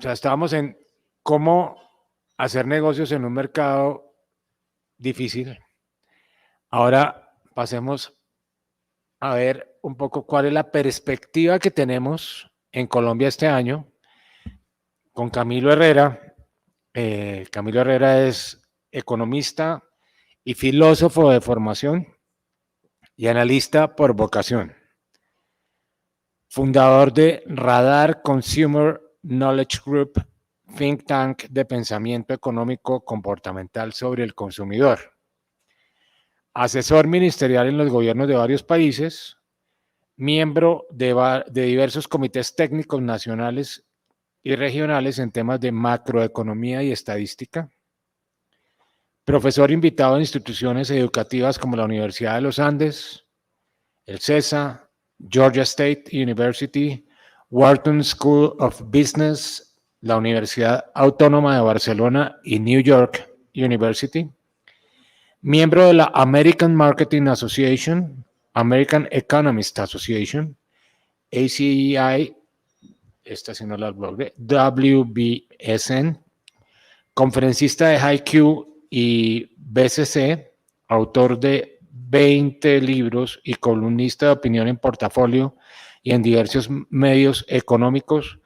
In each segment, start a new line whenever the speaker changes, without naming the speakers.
O sea, estábamos en cómo hacer negocios en un mercado difícil. Ahora pasemos a ver un poco cuál es la perspectiva que tenemos en Colombia este año con Camilo Herrera. Camilo Herrera es economista y filósofo de formación y analista por vocación. Fundador de Radar Consumer Knowledge Group, think tank de pensamiento económico comportamental sobre el consumidor. Asesor ministerial en los gobiernos de varios países, miembro de diversos comités técnicos nacionales y regionales en temas de macroeconomía y estadística. Profesor invitado en instituciones educativas como la Universidad de los Andes, el CESA, Georgia State University, Wharton School of Business, la Universidad Autónoma de Barcelona y New York University. Miembro de la American Marketing Association, American Economist Association, ACEI, esta sí no la logré, WBSN, conferencista de HiQ y BCC, autor de 20 libros y columnista de opinión en Portafolio y en diversos medios económicos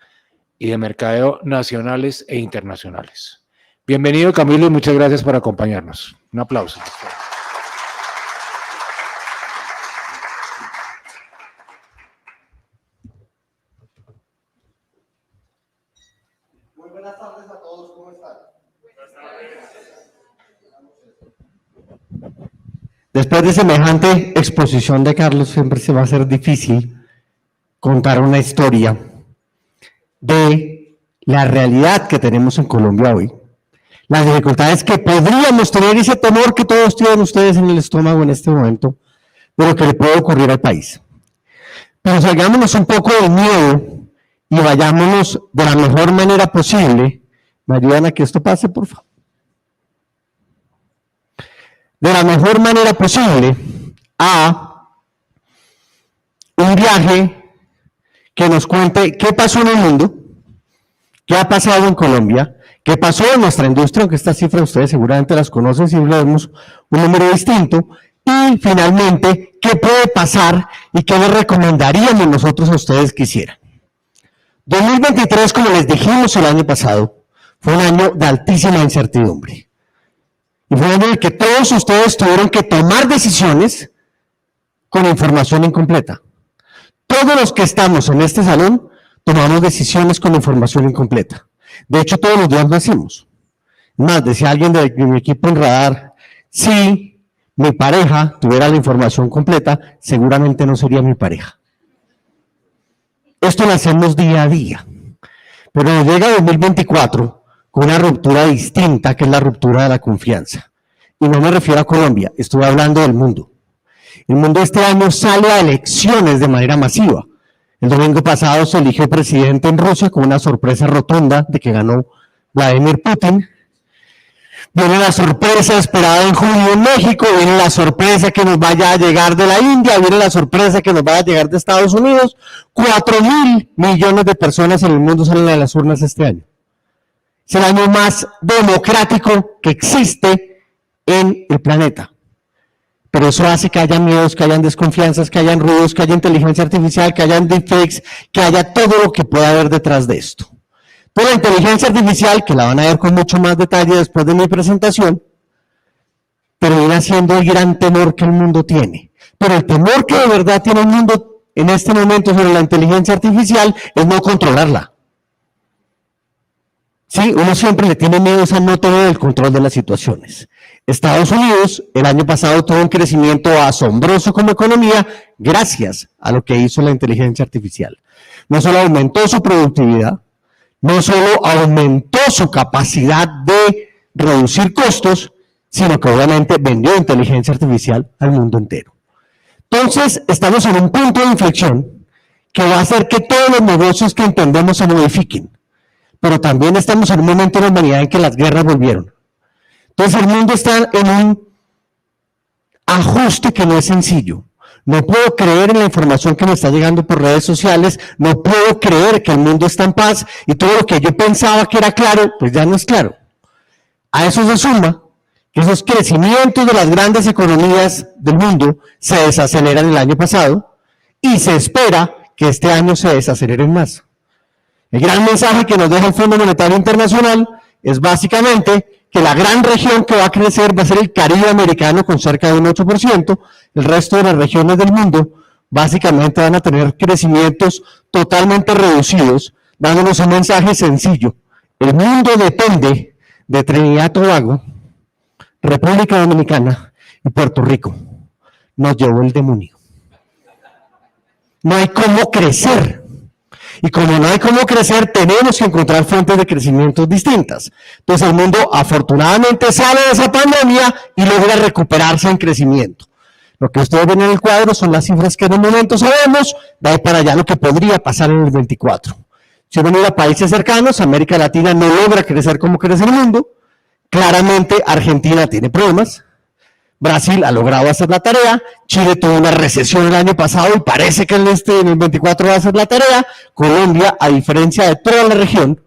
y de mercadeo nacionales e internacionales. Bienvenido, Camilo, y muchas gracias por acompañarnos. Un aplauso.
Muy buenas tardes a todos, ¿cómo están? Después de semejante exposición de Carlos, siempre se va a hacer difícil contar una historia de la realidad que tenemos en Colombia hoy. Las dificultades que podríamos tener, ese temor que todos tienen ustedes en el estómago en este momento, de lo que le puede ocurrir al país. Pero salgámonos un poco del miedo y vayámonos de la mejor manera posible. ¿Me ayudan a que esto pase, por favor? De la mejor manera posible a un viaje que nos cuente qué pasó en el mundo, qué ha pasado en Colombia, qué pasó en nuestra industria, aunque estas cifras ustedes seguramente las conocen si vemos un número distinto, y finalmente qué puede pasar y qué les recomendaríamos nosotros a ustedes que hicieran. 2023, como les dijimos el año pasado, fue un año de altísima incertidumbre. Y fue un año en el que todos ustedes tuvieron que tomar decisiones con información incompleta. Todos los que estamos en este salón tomamos decisiones con información incompleta. De hecho, todos los días lo hacemos. Más, decía alguien de mi equipo en Radar, si mi pareja tuviera la información completa, seguramente no sería mi pareja. Esto lo hacemos día a día. Pero nos llega 2024 con una ruptura distinta, que es la ruptura de la confianza. Y no me refiero a Colombia, estoy hablando del mundo. El mundo este año sale a elecciones de manera masiva. El domingo pasado se eligió presidente en Rusia con una sorpresa rotunda de que ganó Vladimir Putin. Viene la sorpresa esperada en junio en México, viene la sorpresa que nos vaya a llegar de la India, viene la sorpresa que nos vaya a llegar de Estados Unidos. 4.000 millones de personas en el mundo salen a las urnas este año. Es el año más democrático que existe en el planeta. Pero eso hace que haya miedos, que hayan desconfianzas, que hayan ruidos, que haya inteligencia artificial, que haya deepfakes, que haya todo lo que pueda haber detrás de esto. Pero la inteligencia artificial, que la van a ver con mucho más detalle después de mi presentación, termina siendo el gran temor que el mundo tiene. Pero el temor que de verdad tiene el mundo en este momento sobre la inteligencia artificial es no controlarla. Sí, uno siempre le tiene miedo a no tener el control de las situaciones. Estados Unidos el año pasado tuvo un crecimiento asombroso como economía gracias a lo que hizo la inteligencia artificial. No solo aumentó su productividad, no solo aumentó su capacidad de reducir costos, sino que obviamente vendió inteligencia artificial al mundo entero. Entonces, estamos en un punto de inflexión que va a hacer que todos los negocios que entendemos se modifiquen. Pero también estamos en un momento de la humanidad en que las guerras volvieron. Entonces el mundo está en un ajuste que no es sencillo. No puedo creer en la información que me está llegando por redes sociales, no puedo creer que el mundo está en paz y todo lo que yo pensaba que era claro, pues ya no es claro. A eso se suma que esos crecimientos de las grandes economías del mundo se desaceleran el año pasado y se espera que este año se desaceleren más. El gran mensaje que nos deja el Fondo Monetario Internacional es básicamente que la gran región que va a crecer va a ser el Caribe americano con cerca de un 8%, el resto de las regiones del mundo básicamente van a tener crecimientos totalmente reducidos, dándonos un mensaje sencillo. El mundo depende de Trinidad y Tobago, República Dominicana y Puerto Rico. Nos llevó el demonio. No hay cómo crecer. Y como no hay cómo crecer, tenemos que encontrar fuentes de crecimiento distintas. Entonces el mundo afortunadamente sale de esa pandemia y logra recuperarse en crecimiento. Lo que ustedes ven en el cuadro son las cifras que en un momento sabemos, de ahí para allá lo que podría pasar en el 24. Si uno mira países cercanos, América Latina no logra crecer como crece el mundo. Claramente Argentina tiene problemas. Brasil ha logrado hacer la tarea, Chile tuvo una recesión el año pasado y parece que en el 24 va a hacer la tarea. Colombia, a diferencia de toda la región,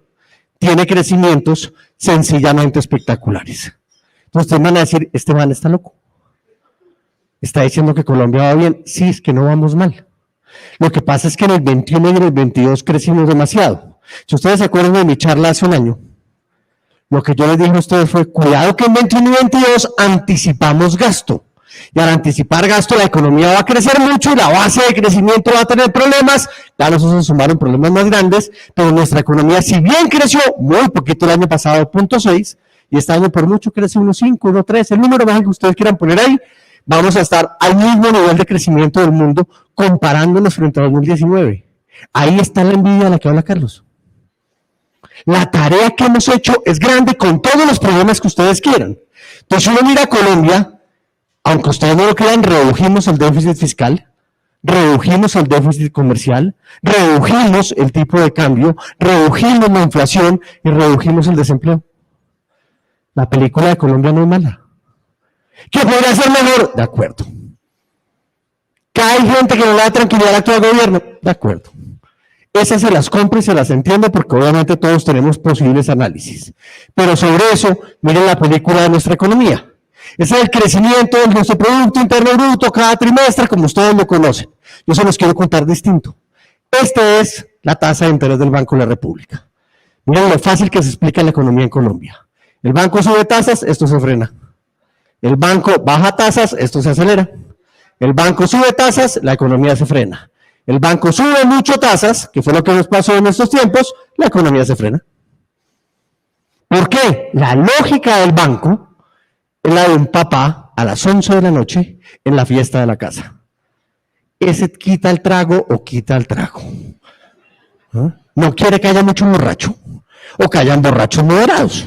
tiene crecimientos sencillamente espectaculares. Entonces ustedes van a decir, este man está loco. Está diciendo que Colombia va bien. Sí, es que no vamos mal. Lo que pasa es que en el 21 y en el 22 crecimos demasiado. Si ustedes se acuerdan de mi charla hace un año, lo que yo les dije a ustedes fue, cuidado que en 21 y 22 anticipamos gasto. Y al anticipar gasto, la economía va a crecer mucho y la base de crecimiento va a tener problemas. Claro, eso se sumaron problemas más grandes, pero nuestra economía, si bien creció muy poquito el año pasado, 0.6, y este año por mucho crece 1.5, 1.3, el número más que ustedes quieran poner ahí, vamos a estar al mismo nivel de crecimiento del mundo comparándonos frente a 2019. Ahí está la envidia de la que habla Carlos. La tarea que hemos hecho es grande con todos los problemas que ustedes quieran. Entonces, si uno mira a Colombia, aunque ustedes no lo crean, redujimos el déficit fiscal, redujimos el déficit comercial, redujimos el tipo de cambio, redujimos la inflación y redujimos el desempleo. La película de Colombia no es mala. ¿Qué podría ser mejor? De acuerdo. ¿Que hay gente que no le da tranquilidad al actual gobierno? De acuerdo. Esas se las compro y se las entiendo porque obviamente todos tenemos posibles análisis. Pero sobre eso, miren la película de nuestra economía. Ese es el crecimiento de nuestro Producto Interno Bruto cada trimestre, como ustedes lo conocen. Yo se los quiero contar distinto. Esta es la tasa de interés del Banco de la República. Miren lo fácil que se explica la economía en Colombia. El banco sube tasas, esto se frena. El banco baja tasas, esto se acelera. El banco sube tasas, la economía se frena. El banco sube mucho tasas, que fue lo que nos pasó en estos tiempos, la economía se frena. ¿Por qué? La lógica del banco es la de un papá a las 11 de la noche en la fiesta de la casa. Ese quita el trago o quita el trago. No quiere que haya mucho borracho o que hayan borrachos moderados.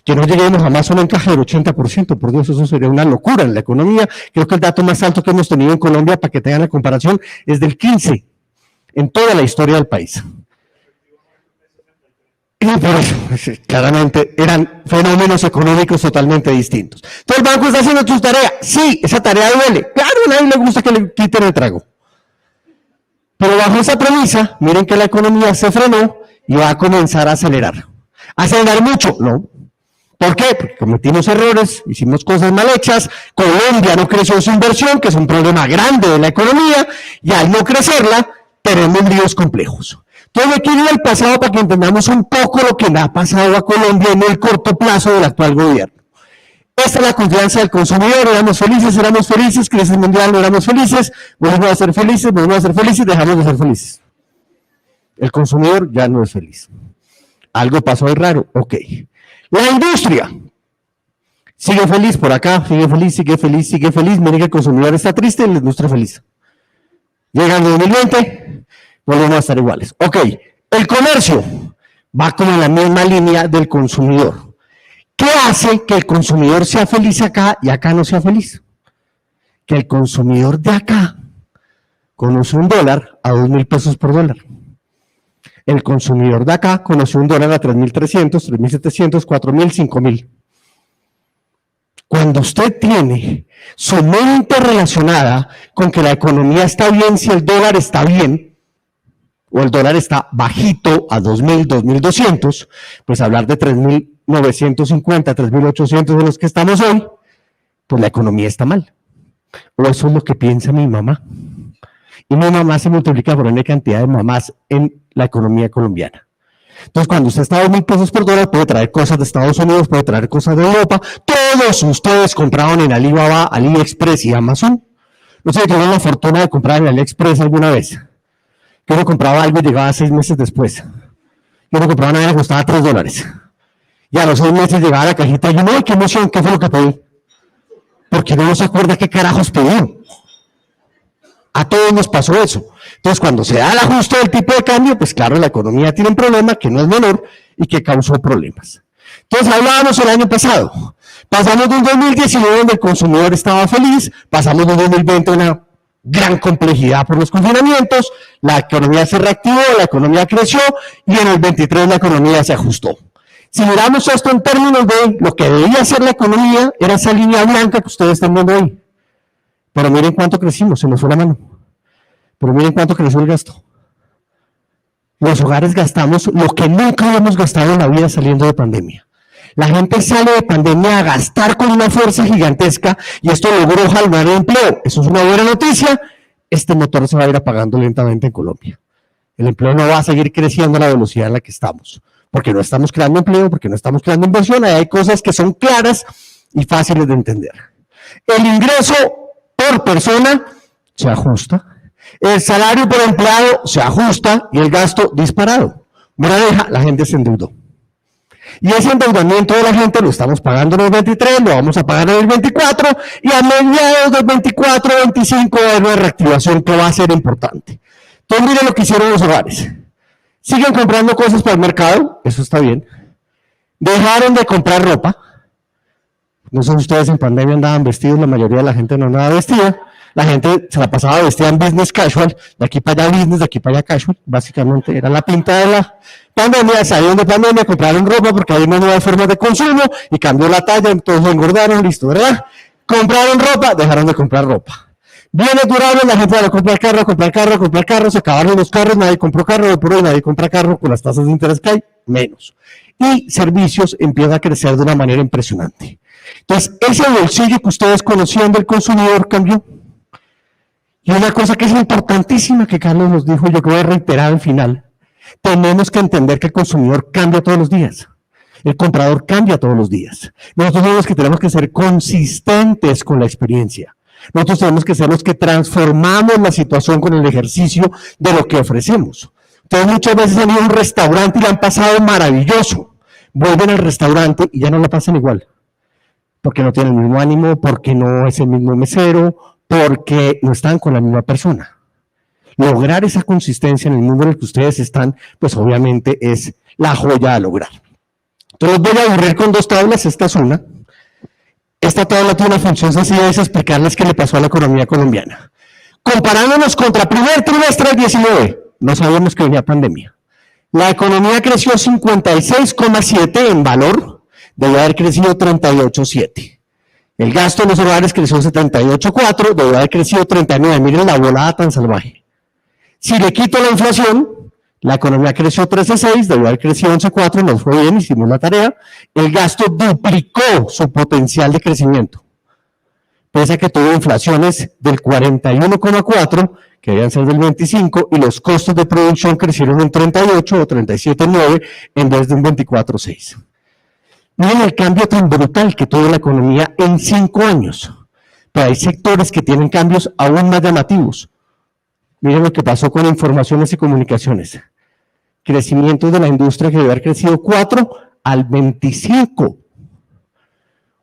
Que no lleguemos jamás a un encaje del 80%, por Dios, eso sería una locura en la economía. Creo que el dato más alto que hemos tenido en Colombia, para que tengan la comparación, es del 15% en toda la historia del país. Y por eso, claramente, eran fenómenos económicos totalmente distintos. Entonces, ¿el banco está haciendo su tarea? Sí, esa tarea duele. Claro, a nadie le gusta que le quiten el trago. Pero bajo esa premisa, miren que la economía se frenó y va a comenzar a acelerar. ¿Acelerar mucho? No. ¿Por qué? Porque cometimos errores, hicimos cosas mal hechas, Colombia no creció su inversión, que es un problema grande de la economía, y al no crecerla, tenemos líos complejos. Entonces, aquí viene el pasado para que entendamos un poco lo que le ha pasado a Colombia en el corto plazo del actual gobierno. Esta es la confianza del consumidor, éramos felices, crisis mundial, no éramos felices, volvemos a ser felices, dejamos de ser felices. El consumidor ya no es feliz. Algo pasó ahí raro, ok. La industria sigue feliz por acá, sigue feliz. Miren que el consumidor está triste y la industria feliz. Llega el 2020, volvemos a estar iguales. Ok, el comercio va como en la misma línea del consumidor. ¿Qué hace que el consumidor sea feliz acá y acá no sea feliz? Que el consumidor de acá conoce un dólar a 2.000 pesos por dólar. El consumidor de acá conoció un dólar a 3.300, 3.700, 4.000, 5.000. Cuando usted tiene su mente relacionada con que la economía está bien si el dólar está bien, o el dólar está bajito a 2.000, 2.200, pues hablar de 3.950, 3.800 de los que estamos hoy, pues la economía está mal. O eso es lo que piensa mi mamá. Y mi mamá se multiplica por una cantidad de mamás en la economía colombiana. Entonces, cuando usted está a 2.000 pesos por dólar, puede traer cosas de Estados Unidos, puede traer cosas de Europa. Todos ustedes compraron en Alibaba, AliExpress y Amazon. No sé si tuvieron la fortuna de comprar en AliExpress alguna vez. Que uno compraba algo y llegaba 6 meses después. Que uno compraba una que costaba $3. Y a los 6 meses llegaba la cajita y yo, ¡ay, qué emoción! ¿Qué fue lo que pedí? Porque no se acuerda qué carajos pedí. A todos nos pasó eso. Entonces, cuando se da el ajuste del tipo de cambio, pues claro, la economía tiene un problema que no es menor y que causó problemas. Entonces, hablábamos el año pasado. Pasamos de un 2019 donde el consumidor estaba feliz, pasamos de un 2020 una gran complejidad por los confinamientos, la economía se reactivó, la economía creció y en el 23 la economía se ajustó. Si miramos esto en términos de lo que debía ser la economía, era esa línea blanca que ustedes están viendo ahí. Pero miren cuánto crecimos, se nos fue la mano. Pero miren cuánto creció el gasto. Los hogares gastamos lo que nunca habíamos gastado en la vida saliendo de pandemia. La gente sale de pandemia a gastar con una fuerza gigantesca y esto logró jalonar el empleo. Eso es una buena noticia. Este motor se va a ir apagando lentamente en Colombia. El empleo no va a seguir creciendo a la velocidad en la que estamos. Porque no estamos creando empleo, porque no estamos creando inversión. Ahí hay cosas que son claras y fáciles de entender. El ingreso por persona se ajusta. El salario por empleado se ajusta y el gasto disparado. Moraleja, la gente se endeudó. Y ese endeudamiento de la gente lo estamos pagando en el 23, lo vamos a pagar en el 24 y a mediados del 24, 25 va a haber una reactivación que va a ser importante. Entonces miren lo que hicieron los hogares. Siguen comprando cosas para el mercado, eso está bien. Dejaron de comprar ropa. No sé si ustedes en pandemia andaban vestidos, la mayoría de la gente no andaba vestida. La gente se la pasaba vestida en business casual, de aquí para allá business, de aquí para allá casual. Básicamente era la pinta de la pandemia, salieron de pandemia, compraron ropa porque hay unas nuevas formas de consumo y cambió la talla, entonces engordaron, listo, ¿verdad? Compraron ropa, dejaron de comprar ropa. Bienes durables, la gente va a comprar carro, comprar carro, comprar carro, se acabaron los carros, nadie compró carro, por hoy nadie compra carro, con las tasas de interés que hay, menos. Y servicios empieza a crecer de una manera impresionante. Entonces, ese bolsillo que ustedes conocían del consumidor cambió. Y una cosa que es importantísima que Carlos nos dijo, yo que voy a reiterar al final, tenemos que entender que el consumidor cambia todos los días. El comprador cambia todos los días. Nosotros somos los que tenemos que ser consistentes con la experiencia. Nosotros tenemos que ser los que transformamos la situación con el ejercicio de lo que ofrecemos. Entonces muchas veces han ido a un restaurante y le han pasado maravilloso. Vuelven al restaurante y ya no la pasan igual. Porque no tienen el mismo ánimo, porque no es el mismo mesero, porque no están con la misma persona. Lograr esa consistencia en el mundo en el que ustedes están, pues obviamente es la joya a lograr. Entonces los voy a aburrir con dos tablas, esta es una. Esta tabla tiene una función sencilla, es explicarles qué le pasó a la economía colombiana. Comparándonos contra primer trimestre del 19, no sabíamos que venía pandemia. La economía creció 56,7 en valor, debió haber crecido 38,7. El gasto de los hogares creció 78,4, debió haber crecido 39. Miren la volada tan salvaje. Si le quito la inflación, la economía creció 13,6, debió haber crecido 11,4, nos fue bien, hicimos la tarea. El gasto duplicó su potencial de crecimiento. Pese a que tuvo inflaciones del 41,4, que debían ser del 25, y los costos de producción crecieron un 38 o 37,9 en vez de un 24,6. Miren el cambio tan brutal que tuvo la economía en 5 años. Pero hay sectores que tienen cambios aún más llamativos. Miren lo que pasó con informaciones y comunicaciones. Crecimiento de la industria que debe haber crecido 4 al 25.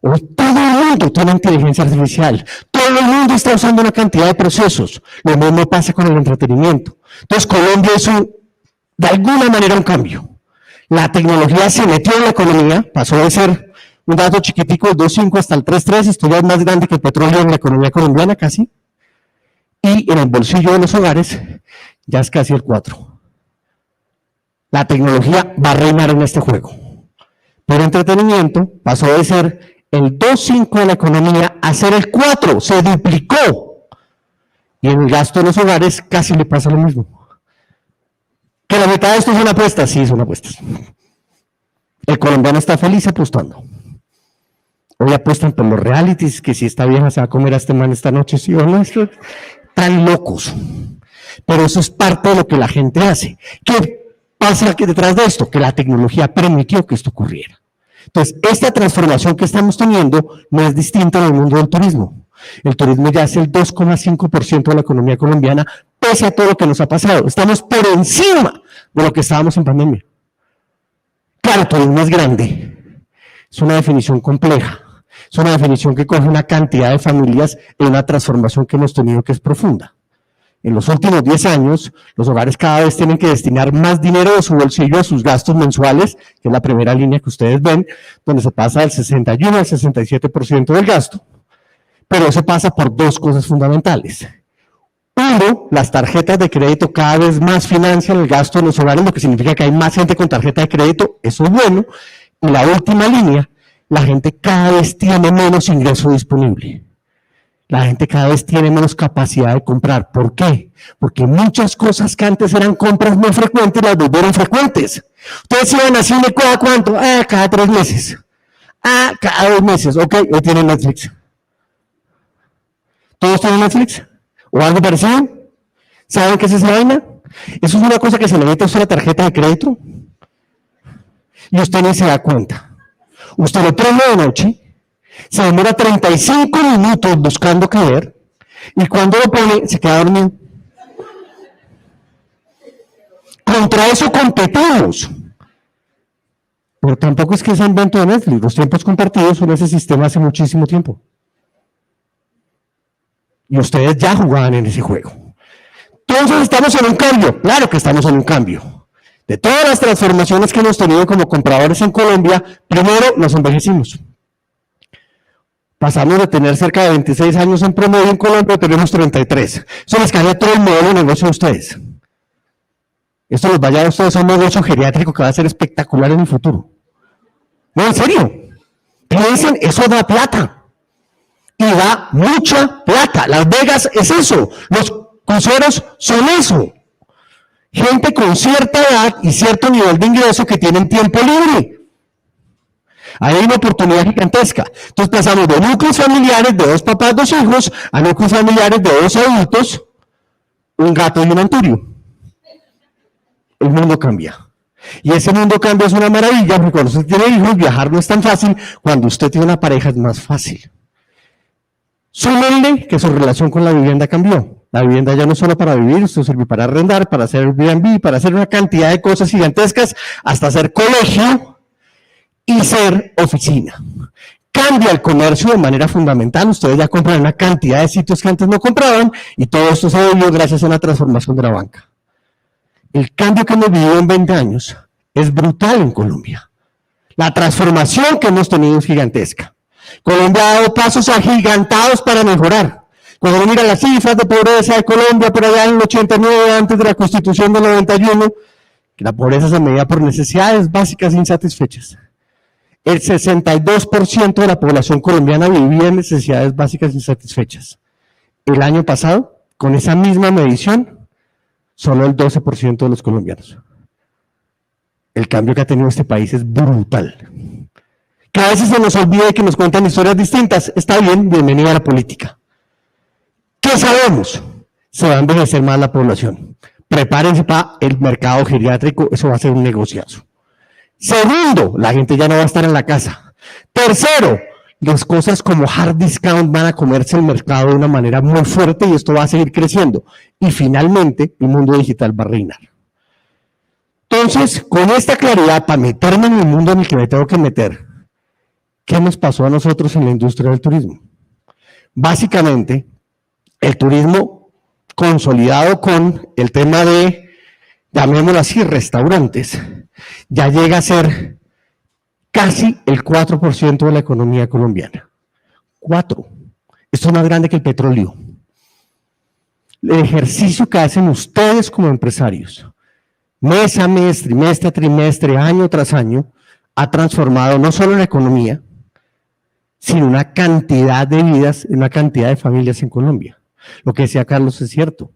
Hoy todo el mundo tiene inteligencia artificial. Todo el mundo está usando una cantidad de procesos. Lo mismo pasa con el entretenimiento. Entonces Colombia hizo de alguna manera un cambio. La tecnología se metió en la economía, pasó de ser un dato chiquitico del 2,5 hasta el 3,3, esto ya es más grande que el petróleo en la economía colombiana casi, y en el bolsillo de los hogares ya es casi el 4. La tecnología va a reinar en este juego. Pero entretenimiento pasó de ser el 2,5 de la economía a ser el 4, se duplicó. Y en el gasto de los hogares casi le pasa lo mismo. ¿Que la mitad de esto son apuestas? Sí, son apuestas. El colombiano está feliz apostando. Hoy apuestan por los realities, que si esta vieja se va a comer a este man esta noche, sí o no, están locos. Pero eso es parte de lo que la gente hace. ¿Qué pasa detrás de esto? Que la tecnología permitió que esto ocurriera. Entonces, esta transformación que estamos teniendo no es distinta en el mundo del turismo. El turismo ya es el 2,5% de la economía colombiana, pese a todo lo que nos ha pasado. Estamos por encima de lo que estábamos en pandemia. Claro, el turismo es grande. Es una definición compleja. Es una definición que coge una cantidad de familias en una transformación que hemos tenido que es profunda. En los últimos 10 años, los hogares cada vez tienen que destinar más dinero de su bolsillo a sus gastos mensuales, que es la primera línea que ustedes ven, donde se pasa del 61 al 67% del gasto. Pero eso pasa por dos cosas fundamentales. Uno, las tarjetas de crédito cada vez más financian el gasto de los hogares, lo que significa que hay más gente con tarjeta de crédito, eso es bueno. Y la última línea, la gente cada vez tiene menos ingreso disponible. La gente cada vez tiene menos capacidad de comprar. ¿Por qué? Porque muchas cosas que antes eran compras muy frecuentes las volvieron frecuentes. Ustedes iban a cine cada cuánto, cada 3 meses. Cada 2 meses. Ok, hoy tienen Netflix. ¿Todos tienen Netflix? ¿O algo parecido? ¿Saben qué es esa vaina? Eso es una cosa que se le mete a usted la tarjeta de crédito y usted ni se da cuenta. Usted lo prende de noche, se demora 35 minutos buscando qué ver y cuando lo pone se queda dormido. Contra eso competimos. Pero tampoco es que sea invento de Netflix. Los tiempos compartidos son ese sistema hace muchísimo tiempo. Y ustedes ya jugaban en ese juego. Entonces estamos en un cambio. Claro que estamos en un cambio. De todas las transformaciones que hemos tenido como compradores en Colombia, primero nos envejecimos. Pasamos de tener cerca de 26 años en promedio en Colombia, tenemos 33. Eso les cambia todo el modelo de negocio de ustedes. Esto les va a llevar a ustedes a un negocio geriátrico que va a ser espectacular en el futuro. No, en serio. Piensen, eso da plata. Y da mucha plata. Las Vegas es eso. Los cruceros son eso. Gente con cierta edad y cierto nivel de ingreso que tienen tiempo libre. Ahí hay una oportunidad gigantesca. Entonces pasamos de núcleos familiares de 2 papás, 2 hijos, a núcleos familiares de 2 adultos, un gato y un anturio. El mundo cambia. Y ese mundo cambia es una maravilla, porque cuando usted tiene hijos, viajar no es tan fácil. Cuando usted tiene una pareja es más fácil. Súmenle que su relación con la vivienda cambió. La vivienda ya no es solo para vivir, esto sirve para arrendar, para hacer Airbnb, para hacer una cantidad de cosas gigantescas, hasta hacer colegio y ser oficina. Cambia el comercio de manera fundamental. Ustedes ya compran una cantidad de sitios que antes no compraban y todo esto se dio gracias a una transformación de la banca. El cambio que hemos vivido en 20 años es brutal en Colombia. La transformación que hemos tenido es gigantesca. Colombia ha dado pasos agigantados para mejorar. Cuando uno mira las cifras de pobreza de Colombia por allá en el 89, antes de la Constitución del 91, que la pobreza se medía por necesidades básicas insatisfechas. El 62% de la población colombiana vivía en necesidades básicas insatisfechas. El año pasado, con esa misma medición, solo el 12% de los colombianos. El cambio que ha tenido este país es brutal. Que a veces se nos olvida y que nos cuentan historias distintas. Está bien, bienvenida a la política. ¿Qué sabemos? Se va a envejecer más la población. Prepárense para el mercado geriátrico, eso va a ser un negociazo. Segundo, la gente ya no va a estar en la casa. Tercero, las cosas como hard discount van a comerse el mercado de una manera muy fuerte y esto va a seguir creciendo. Y finalmente, el mundo digital va a reinar. Entonces, con esta claridad, para meterme en el mundo en el que me tengo que meter, ¿qué nos pasó a nosotros en la industria del turismo? Básicamente, el turismo consolidado con el tema de, llamémoslo así, restaurantes, ya llega a ser casi el 4% de la economía colombiana. 4. Esto es más grande que el petróleo. El ejercicio que hacen ustedes como empresarios, mes a mes, trimestre a trimestre, año tras año, ha transformado no solo la economía, sin una cantidad de vidas, una cantidad de familias en Colombia. Lo que decía Carlos es cierto.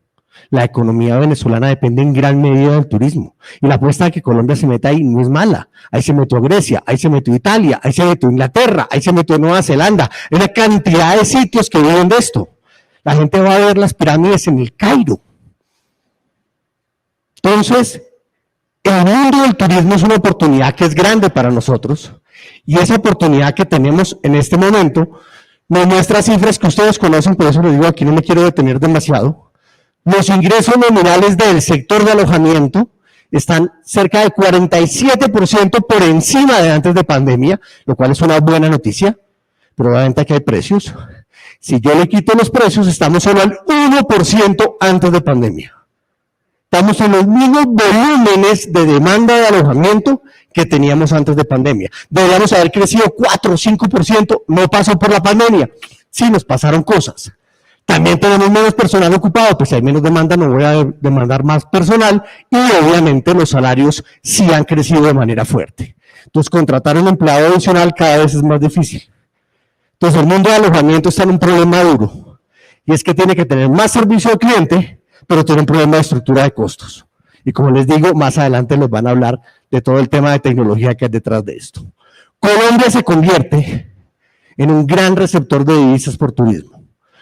La economía venezolana depende en gran medida del turismo. Y la apuesta de que Colombia se meta ahí no es mala. Ahí se metió Grecia, ahí se metió Italia, ahí se metió Inglaterra, ahí se metió Nueva Zelanda. Hay una cantidad de sitios que viven de esto. La gente va a ver las pirámides en el Cairo. Entonces, el mundo del turismo es una oportunidad que es grande para nosotros. Y esa oportunidad que tenemos en este momento nos muestra cifras que ustedes conocen, por eso les digo, aquí no me quiero detener demasiado. Los ingresos nominales del sector de alojamiento están cerca del 47% por encima de antes de pandemia, lo cual es una buena noticia, pero obviamente aquí hay precios. Si yo le quito los precios, estamos solo al 1% antes de pandemia. Estamos en los mismos volúmenes de demanda de alojamiento que teníamos antes de pandemia. Deberíamos haber crecido 4 o 5%, no pasó por la pandemia. Sí, nos pasaron cosas. También tenemos menos personal ocupado, pues si hay menos demanda no voy a demandar más personal y obviamente los salarios sí han crecido de manera fuerte. Entonces contratar un empleado adicional cada vez es más difícil. Entonces el mundo de alojamiento está en un problema duro y es que tiene que tener más servicio al cliente, pero tiene un problema de estructura de costos. Y como les digo, más adelante les van a hablar de todo el tema de tecnología que hay detrás de esto. Colombia se convierte en un gran receptor de divisas por turismo.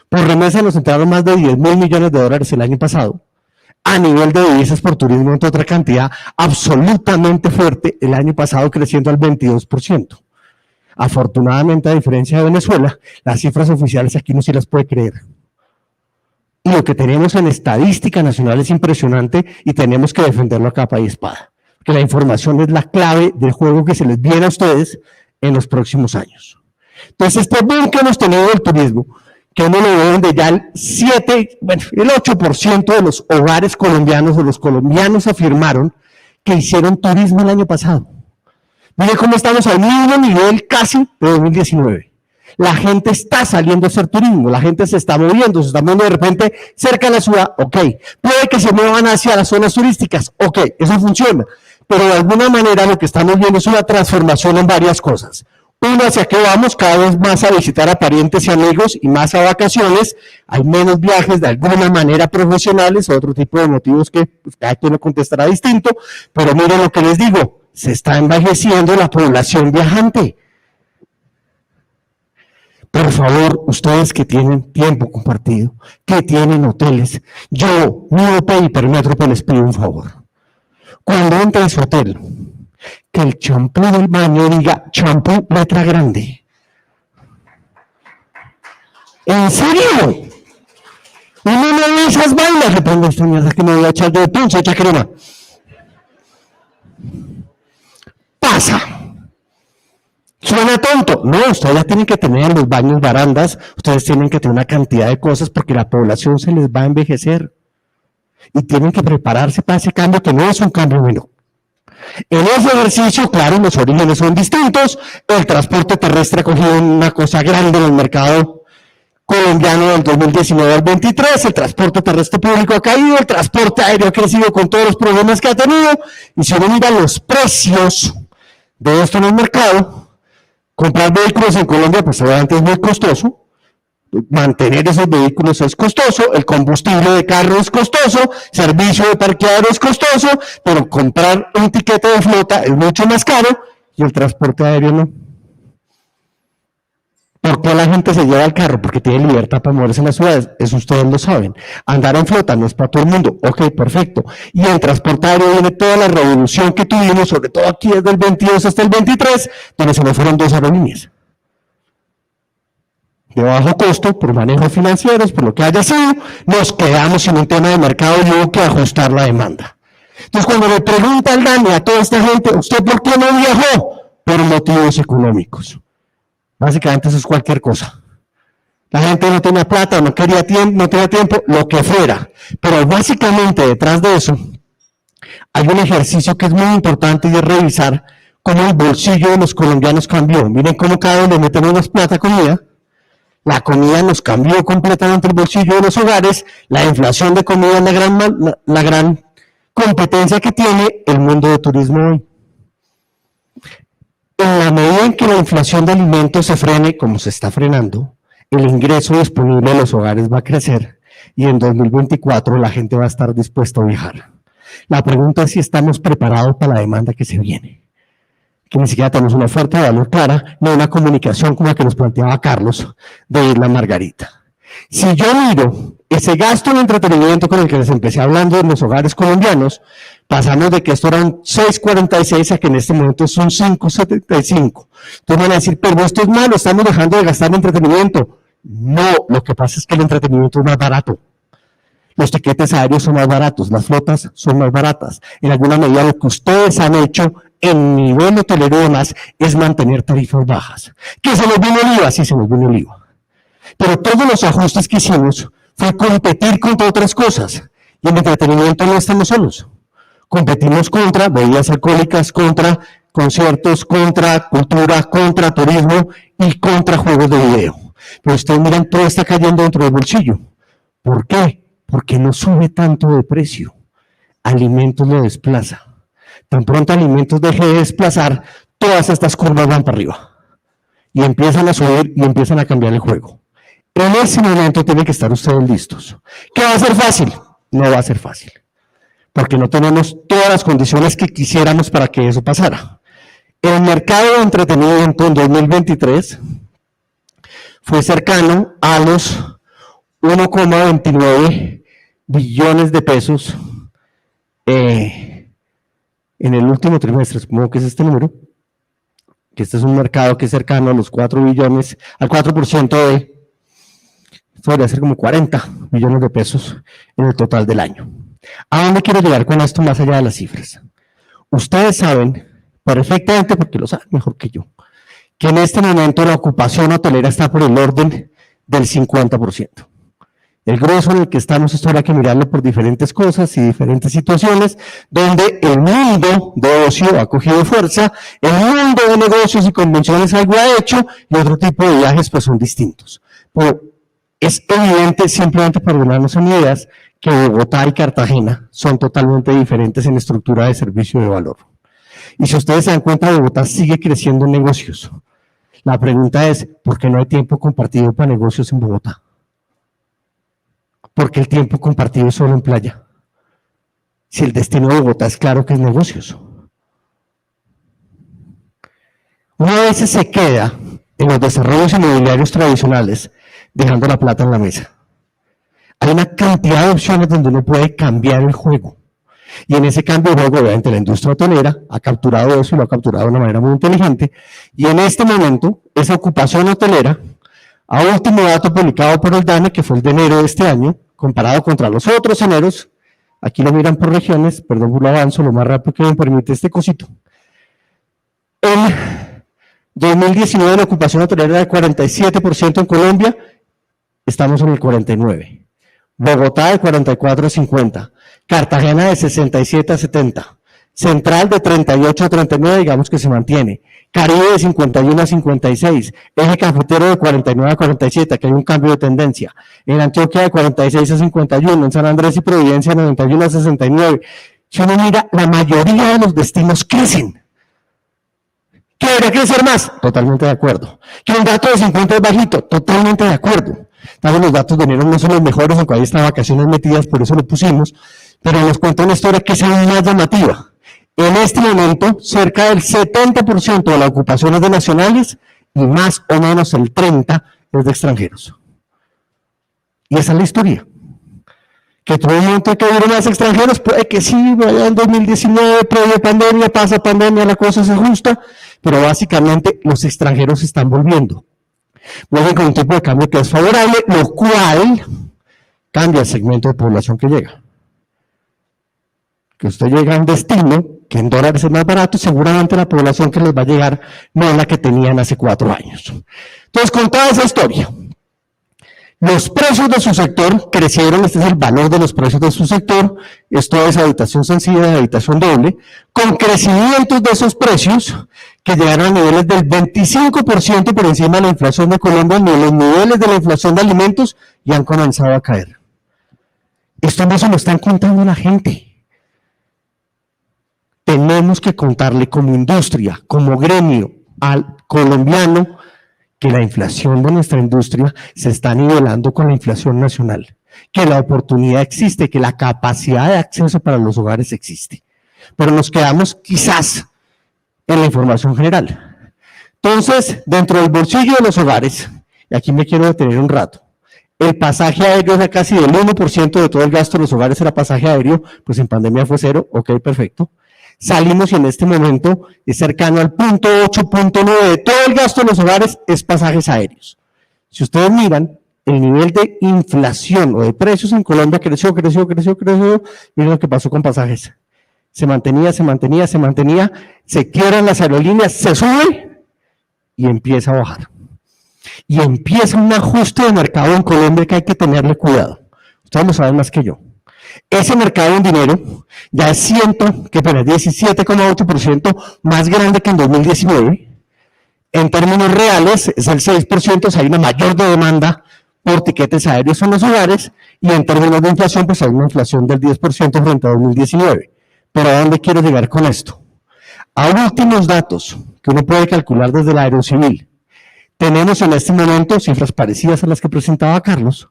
Por remesa nos entraron más de 10.000 millones de dólares el año pasado. A nivel de divisas por turismo, entre otra cantidad absolutamente fuerte, el año pasado creciendo al 22%. Afortunadamente, a diferencia de Venezuela, las cifras oficiales aquí no se las puede creer. Y lo que tenemos en estadística nacional es impresionante y tenemos que defenderlo a capa y espada. Porque la información es la clave del juego que se les viene a ustedes en los próximos años. Entonces, este boom que hemos tenido del turismo, que uno lo ve donde ya el 8% de los hogares colombianos o los colombianos afirmaron que hicieron turismo el año pasado. Miren cómo estamos al mismo nivel casi de 2019. La gente está saliendo a hacer turismo, la gente se está moviendo de repente cerca de la ciudad, ok. Puede que se muevan hacia las zonas turísticas, ok, eso funciona. Pero de alguna manera lo que estamos viendo es una transformación en varias cosas. Uno, hacia qué vamos, cada vez más a visitar a parientes y amigos y más a vacaciones. Hay menos viajes de alguna manera profesionales, otro tipo de motivos que pues, cada quien lo contestará distinto. Pero miren lo que les digo, se está envejeciendo la población viajante. Por favor, ustedes que tienen tiempo compartido, que tienen hoteles, yo, Miope y Permétrope les pido un favor. Cuando entre a su hotel, que el champú del baño diga champú letra grande. ¿En serio? Uno no ve esas vainas, le pongo esta mierda que me voy a echar de punza, echa crema. Pasa. Suena tonto. No, ustedes ya tienen que tener los baños, barandas, ustedes tienen que tener una cantidad de cosas porque la población se les va a envejecer. Y tienen que prepararse para ese cambio que no es un cambio bueno. En ese ejercicio, claro, los orígenes son distintos. El transporte terrestre ha cogido una cosa grande en el mercado colombiano del 2019 al 23. El transporte terrestre público ha caído, el transporte aéreo ha crecido con todos los problemas que ha tenido. Y si uno mira los precios de esto en el mercado, comprar vehículos en Colombia, pues obviamente es muy costoso. Mantener esos vehículos es costoso, el combustible de carro es costoso, servicio de parqueadero es costoso, pero comprar un tiquete de flota es mucho más caro y el transporte aéreo no. ¿Por qué la gente se lleva el carro? Porque tiene libertad para moverse en las ciudades, eso ustedes lo saben. Andar en flota no es para todo el mundo, ok, perfecto. Y en transporte aéreo viene toda la revolución que tuvimos, sobre todo aquí desde el 22 hasta el 23, donde se nos fueron 2 aerolíneas. De bajo costo, por manejos financieros, por lo que haya sido, nos quedamos en un tema de mercado y hubo que ajustar la demanda. Entonces, cuando le pregunta el Dani a toda esta gente, ¿usted por qué no viajó? Por motivos económicos. Básicamente eso es cualquier cosa. La gente no tenía plata, no quería tiempo, no tenía tiempo, lo que fuera. Pero básicamente detrás de eso hay un ejercicio que es muy importante y es revisar cómo el bolsillo de los colombianos cambió. Miren cómo cada uno le metemos más plata a comida. La comida nos cambió completamente el bolsillo de los hogares, la inflación de comida es la gran competencia que tiene el mundo de turismo hoy. En la medida en que la inflación de alimentos se frene como se está frenando, el ingreso disponible a los hogares va a crecer y en 2024 la gente va a estar dispuesta a viajar. La pregunta es si estamos preparados para la demanda que se viene, que ni siquiera tenemos una oferta de valor clara, ni una comunicación como la que nos planteaba Carlos de Isla Margarita. Si yo miro ese gasto en entretenimiento con el que les empecé hablando en los hogares colombianos, pasamos de que esto era un 6,46 a que en este momento son 5,75. Entonces van a decir, pero esto es malo, estamos dejando de gastar en entretenimiento. No, lo que pasa es que el entretenimiento es más barato. Los tiquetes aéreos son más baratos, las flotas son más baratas. En alguna medida lo que ustedes han hecho en nivel hotelero y demás es mantener tarifas bajas. ¿Que se nos vino el IVA? Sí, se nos vino el IVA. Pero todos los ajustes que hicimos fue competir contra otras cosas. Y en entretenimiento no estamos solos. Competimos contra bebidas alcohólicas, contra conciertos, contra cultura, contra turismo y contra juegos de video. Pero ustedes miran, todo está cayendo dentro del bolsillo. ¿Por qué? Porque no sube tanto de precio. Alimentos lo desplaza. Tan pronto alimentos deje de desplazar, todas estas curvas van para arriba. Y empiezan a subir y empiezan a cambiar el juego. En ese momento tienen que estar ustedes listos. ¿Qué va a ser fácil? No va a ser fácil. Porque no tenemos todas las condiciones que quisiéramos para que eso pasara. El mercado de entretenimiento en 2023 fue cercano a los 1,29 billones de pesos en el último trimestre, supongo que es este número, que este es un mercado que es cercano a los 4 billones, al 4% de, esto debería ser como 40 billones de pesos en el total del año. ¿A dónde quiero llegar con esto más allá de las cifras? Ustedes saben perfectamente, porque lo saben mejor que yo, que en este momento la ocupación hotelera está por el orden del 50%. El grueso en el que estamos, esto habrá que mirarlo por diferentes cosas y diferentes situaciones, donde el mundo de ocio ha cogido fuerza, el mundo de negocios y convenciones algo ha hecho, y otro tipo de viajes pues son distintos. Pero es evidente, simplemente para ordenarnos en ideas, que Bogotá y Cartagena son totalmente diferentes en estructura de servicio de valor. Y si ustedes se dan cuenta, Bogotá sigue creciendo en negocios. La pregunta es, ¿por qué no hay tiempo compartido para negocios en Bogotá? Porque el tiempo compartido es solo en playa. Si el destino de Bogotá es claro que es negocios. Uno a veces se queda en los desarrollos inmobiliarios tradicionales dejando la plata en la mesa. Hay una cantidad de opciones donde uno puede cambiar el juego. Y en ese cambio de juego, obviamente, la industria hotelera ha capturado eso y lo ha capturado de una manera muy inteligente. Y en este momento, esa ocupación hotelera, a último dato publicado por el DANE, que fue el de enero de este año, comparado contra los otros eneros, aquí lo miran por regiones, perdón, lo avanzo lo más rápido que me permite este cosito. En 2019 la ocupación hotelera era de 47% en Colombia, estamos en el 49%. Bogotá de 44 a 50, Cartagena de 67 a 70, Central de 38 a 39, digamos que se mantiene, Caribe de 51 a 56, Eje Cafetero de 49 a 47, que hay un cambio de tendencia, en Antioquia de 46 a 51, en San Andrés y Providencia de 91 a 69. Si uno mira, la mayoría de los destinos crecen. ¿Que debería crecer más? Totalmente de acuerdo. ¿Que un dato de 50 es bajito? Totalmente de acuerdo. Tal los datos de enero no son los mejores, aunque hay estas vacaciones metidas, por eso lo pusimos, pero les cuento una historia que es aún más llamativa. En este momento, cerca del 70% de la ocupación es de nacionales y más o menos el 30% es de extranjeros. Y esa es la historia. Que tuvo un momento que hubo más extranjeros, puede que sí, vaya en 2019, previo pandemia, pasa pandemia, la cosa se ajusta, pero básicamente los extranjeros están volviendo. Vuelven con un tipo de cambio que es favorable, lo cual cambia el segmento de población que llega. Que usted llega a un destino que en dólares es más barato, seguramente la población que les va a llegar no es la que tenían hace 4 años. Entonces, con toda esa historia, los precios de su sector crecieron, este es el valor de los precios de su sector, esto es habitación sencilla, habitación doble, con crecimientos de esos precios que llegaron a niveles del 25% por encima de la inflación de Colombia, ni los niveles de la inflación de alimentos, y han comenzado a caer. Esto no se lo están contando a la gente. Tenemos que contarle como industria, como gremio, al colombiano que la inflación de nuestra industria se está nivelando con la inflación nacional, que la oportunidad existe, que la capacidad de acceso para los hogares existe. Pero nos quedamos quizás en la información general. Entonces, dentro del bolsillo de los hogares, y aquí me quiero detener un rato, el pasaje aéreo era casi del 1% de todo el gasto de los hogares era pasaje aéreo, pues en pandemia fue 0, ok, perfecto. Salimos y en este momento es cercano al 0.8, 0.9 de todo el gasto de los hogares es pasajes aéreos. Si ustedes miran, el nivel de inflación o de precios en Colombia creció, miren lo que pasó con pasajes. Se mantenía, se quiebran las aerolíneas, se sube y empieza a bajar. Y empieza un ajuste de mercado en Colombia que hay que tenerle cuidado. Ustedes lo saben más que yo. Ese mercado en dinero ya es 17,8% más grande que en 2019. En términos reales es el 6%, o sea, hay una mayor demanda por tiquetes aéreos en los hogares, y en términos de inflación, pues hay una inflación del 10% frente a 2019. Pero ¿a dónde quiero llegar con esto? A últimos datos que uno puede calcular desde la Aerocivil. Tenemos en este momento cifras parecidas a las que presentaba Carlos,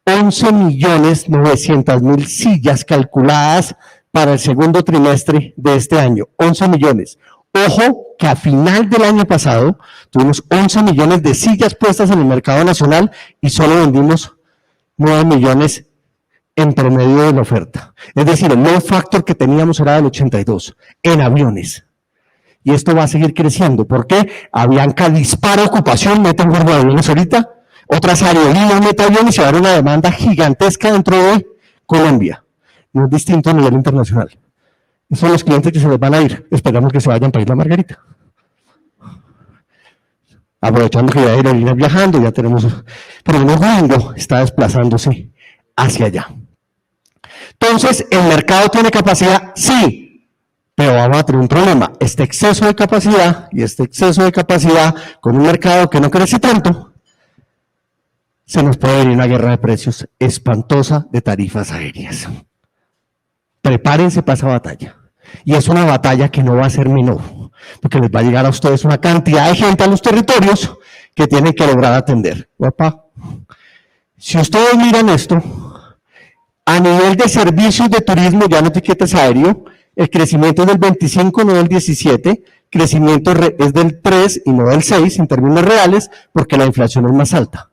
11.900.000 sillas calculadas para el segundo trimestre de este año, 11 millones. Ojo que a final del año pasado tuvimos 11 millones de sillas puestas en el mercado nacional y solo vendimos 9 millones en promedio de la oferta. Es decir, el load factor que teníamos era del 82 en aviones. Y esto va a seguir creciendo. ¿Por qué? Avianca dispara ocupación, mete un guarda de aviones ahorita, otras aerolíneas mete aviones y va a haber una demanda gigantesca dentro de Colombia. No es distinto a nivel internacional. Esos son los clientes que se les van a ir. Esperamos que se vayan para Isla Margarita. Aprovechando que ya hay aerolíneas viajando, ya tenemos... Pero el gringo está desplazándose hacia allá. Entonces, ¿el mercado tiene capacidad? Sí, pero vamos a tener un problema. Este exceso de capacidad con un mercado que no crece tanto, se nos puede venir una guerra de precios espantosa de tarifas aéreas. Prepárense para esa batalla. Y es una batalla que no va a ser menor, porque les va a llegar a ustedes una cantidad de gente a los territorios que tienen que lograr atender. Papá, si ustedes miran esto, a nivel de servicios de turismo, ya no etiquetas aéreo, el crecimiento es del 25, no del 17, crecimiento es del 3 y no del 6 en términos reales, porque la inflación es más alta.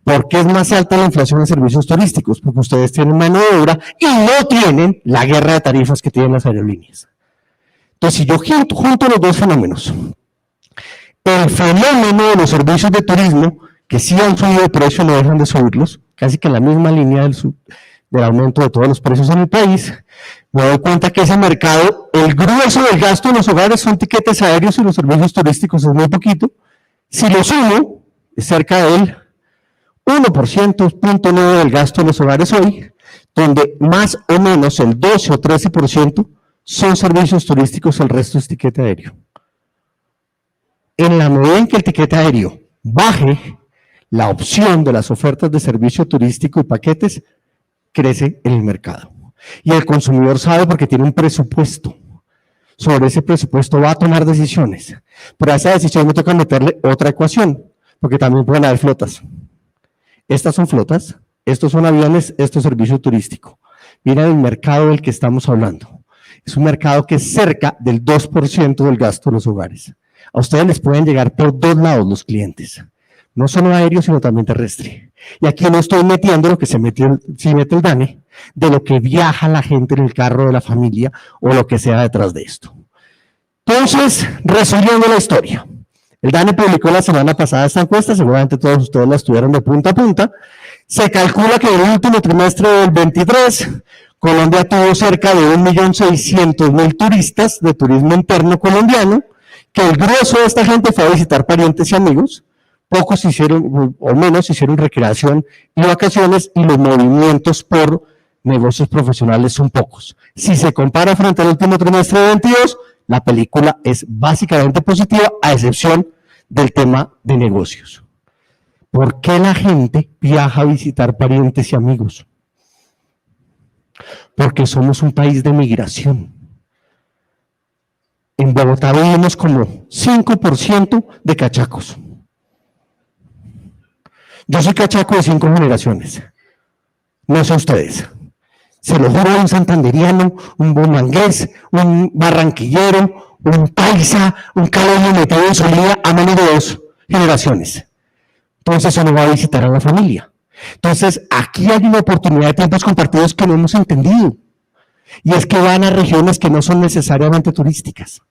¿Por qué es más alta la inflación en servicios turísticos? Porque ustedes tienen mano de obra y no tienen la guerra de tarifas que tienen las aerolíneas. Entonces, si yo junto los dos fenómenos, el fenómeno de los servicios de turismo, que sí han subido de precio, no dejan de subirlos, casi que en la misma línea del aumento de todos los precios en el país, me doy cuenta que ese mercado, el grueso del gasto en los hogares son tiquetes aéreos y los servicios turísticos es muy poquito. Si lo sumo, es cerca del 1%, 0.9 del gasto en los hogares hoy, donde más o menos el 12 o 13% son servicios turísticos, el resto es tiquete aéreo. En la medida en que el tiquete aéreo baje, la opción de las ofertas de servicio turístico y paquetes crece en el mercado. Y el consumidor sabe porque tiene un presupuesto. Sobre ese presupuesto va a tomar decisiones. Pero a esa decisión me toca meterle otra ecuación, porque también pueden haber flotas. Estas son flotas, estos son aviones, esto es servicio turístico. Miren el mercado del que estamos hablando. Es un mercado que es cerca del 2% del gasto de los hogares. A ustedes les pueden llegar por dos lados los clientes. No solo aéreo, sino también terrestre. Y aquí no estoy metiendo lo que se mete el DANE, de lo que viaja la gente en el carro de la familia o lo que sea detrás de esto. Entonces, resumiendo la historia. El DANE publicó la semana pasada esta encuesta, seguramente todos ustedes la estudiaron de punta a punta. Se calcula que en el último trimestre del 23, Colombia tuvo cerca de 1.600.000 turistas de turismo interno colombiano, que el grueso de esta gente fue a visitar parientes y amigos, pocos hicieron, o menos hicieron recreación y vacaciones, y los movimientos por negocios profesionales son pocos. Si se compara frente al último trimestre de 22, la película es básicamente positiva, a excepción del tema de negocios. ¿Por qué la gente viaja a visitar parientes y amigos? Porque somos un país de migración. En Bogotá vivimos como 5% de cachacos. Yo soy cachaco de 5 generaciones. No sé ustedes. Se lo juro, un santanderiano, un bomangués, un barranquillero, un paisa, un caleño metido en Solía a menos de 2 generaciones. Entonces eso no va a visitar a la familia. Entonces aquí hay una oportunidad de tiempos compartidos que no hemos entendido. Y es que van a regiones que no son necesariamente turísticas.